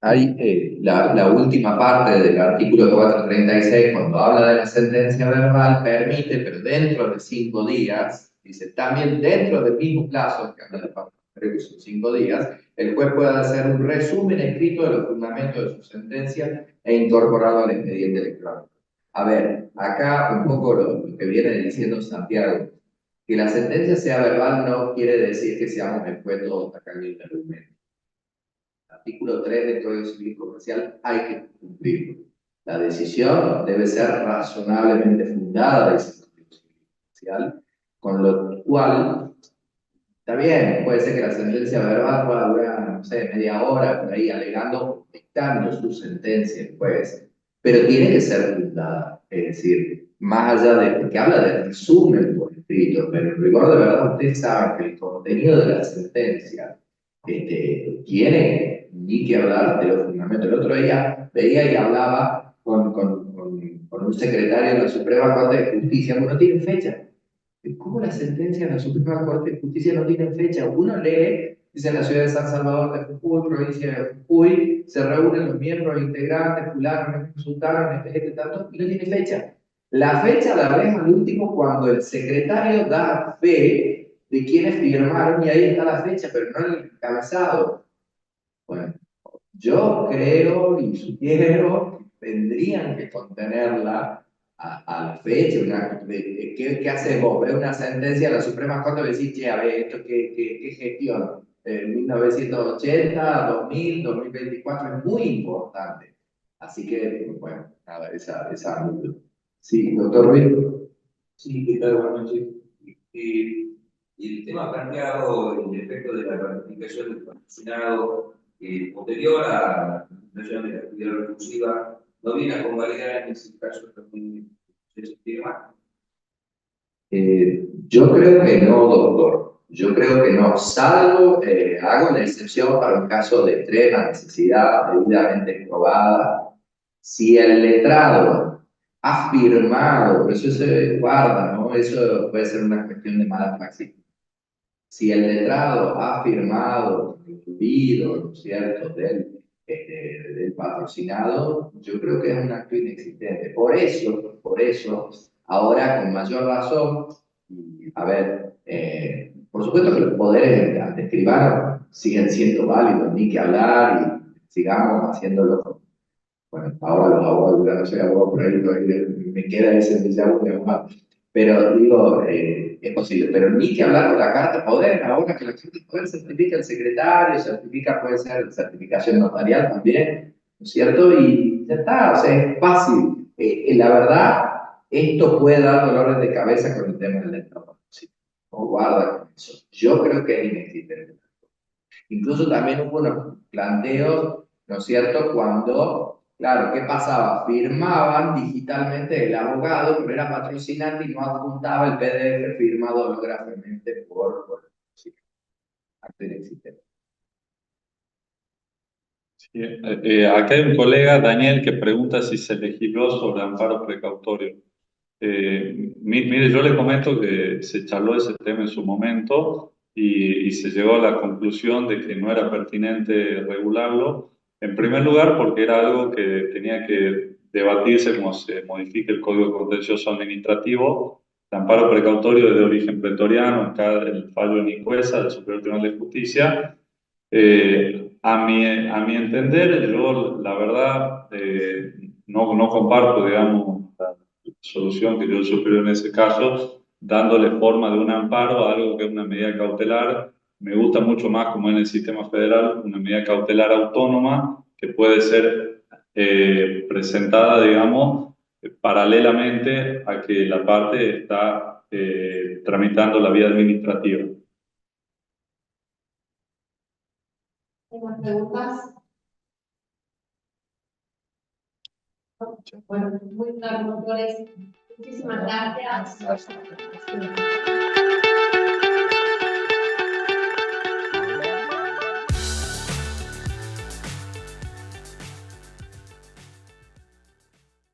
hay la última parte del artículo 436, cuando habla de la sentencia verbal, permite, pero dentro de 5 días, dice, también dentro del mismo plazo, que habla de creo que son 5 días, el juez puede hacer un resumen escrito de los fundamentos de su sentencia e incorporado al expediente electrónico. A ver, acá un poco lo que viene diciendo Santiago, que la sentencia sea verbal no quiere decir que seamos escuetos acá en el argumento. Artículo 3 del Código Civil Comercial hay que cumplirlo. La decisión debe ser razonablemente fundada de ese Código Civil Comercial, con lo cual, está bien, puede ser que la sentencia verbal pueda durar, no sé, media hora, por ahí, alegando, dictando su sentencia, pues, pero tiene que ser fundada. Es decir, más allá de que habla de resumen por escrito, pero en rigor de verdad ustedes saben que el contenido de la sentencia tiene ni que hablar de los fundamentos. El otro día veía y hablaba con un secretario de la Suprema Corte de Justicia, no tiene fecha. ¿Cómo la sentencia de la Suprema Corte de Justicia no tiene fecha? Uno lee, dice en la ciudad de San Salvador de Jujuy, provincia de Jujuy, se reúnen los miembros integrantes, fulano, consultaron, tanto, y no tiene fecha. La fecha la ves al último cuando el secretario da fe de quienes firmaron y ahí está la fecha, pero no el encabezado. Bueno, yo creo y sugiero que tendrían que contenerla a la fecha. ¿Qué haces vos? ¿Ves una sentencia de la Suprema Corte y decís, che, a ver, esto qué gestión? 1980, 2000, 2024 es muy importante. Así que, bueno, nada, esa. Sí, doctor Ruiz. Sí, ¿qué tal? Buenas noches. El tema planteado, el efecto de la ratificación del patrocinado posterior a la presentación de la actividad recursiva, no viene a convalidar en ese caso el sistema. Yo creo que no, doctor. Yo creo que no, salvo hago una excepción para un caso de extrema necesidad debidamente probada. Si el letrado ha firmado, eso se guarda, ¿no? Eso puede ser una cuestión de mala praxis. Si el letrado ha firmado, incluido, ¿no es cierto?, del patrocinado, yo creo que es un acto inexistente. Por eso, ahora con mayor razón, a ver, por supuesto que los poderes ante escribano siguen siendo válidos, ni que hablar y sigamos haciéndolo. Bueno, ahora los abogados, ya no soy abogado, por ahí todavía me queda ese déjà vu de abogado. Pero digo, es posible, pero ni que hablar con la carta poder, ahora que la carta poder certifica el secretario, certifica, puede ser certificación notarial también, ¿no es cierto? Y ya está, o sea, es fácil. La verdad, esto puede dar dolores de cabeza con el tema del Estado. Sí, no guarda con eso. Yo creo que es inexistente. Incluso también hubo unos planteos, ¿no es cierto?, cuando, claro, ¿qué pasaba? Firmaban digitalmente el abogado, pero era patrocinante y no adjuntaba el PDF firmado holográficamente por sí, acto inexistente. Sí, acá hay un colega, Daniel, que pregunta si se legisló sobre amparo precautorio. Mire, yo le comento que se charló ese tema en su momento y se llegó a la conclusión de que no era pertinente regularlo. En primer lugar, porque era algo que tenía que debatirse como se modifica el Código Contencioso Administrativo. El amparo precautorio es de origen pretoriano, acá el fallo en Nicuesa del Superior Tribunal de Justicia. A mi entender, yo la verdad no comparto, digamos, la solución que yo superior en ese caso, dándole forma de un amparo a algo que es una medida cautelar. Me gusta mucho más, como en el sistema federal, una medida cautelar autónoma que puede ser presentada, digamos, paralelamente a que la parte está tramitando la vía administrativa. ¿Tengo preguntas? Bueno, muy claro, doctores. Muchísimas gracias.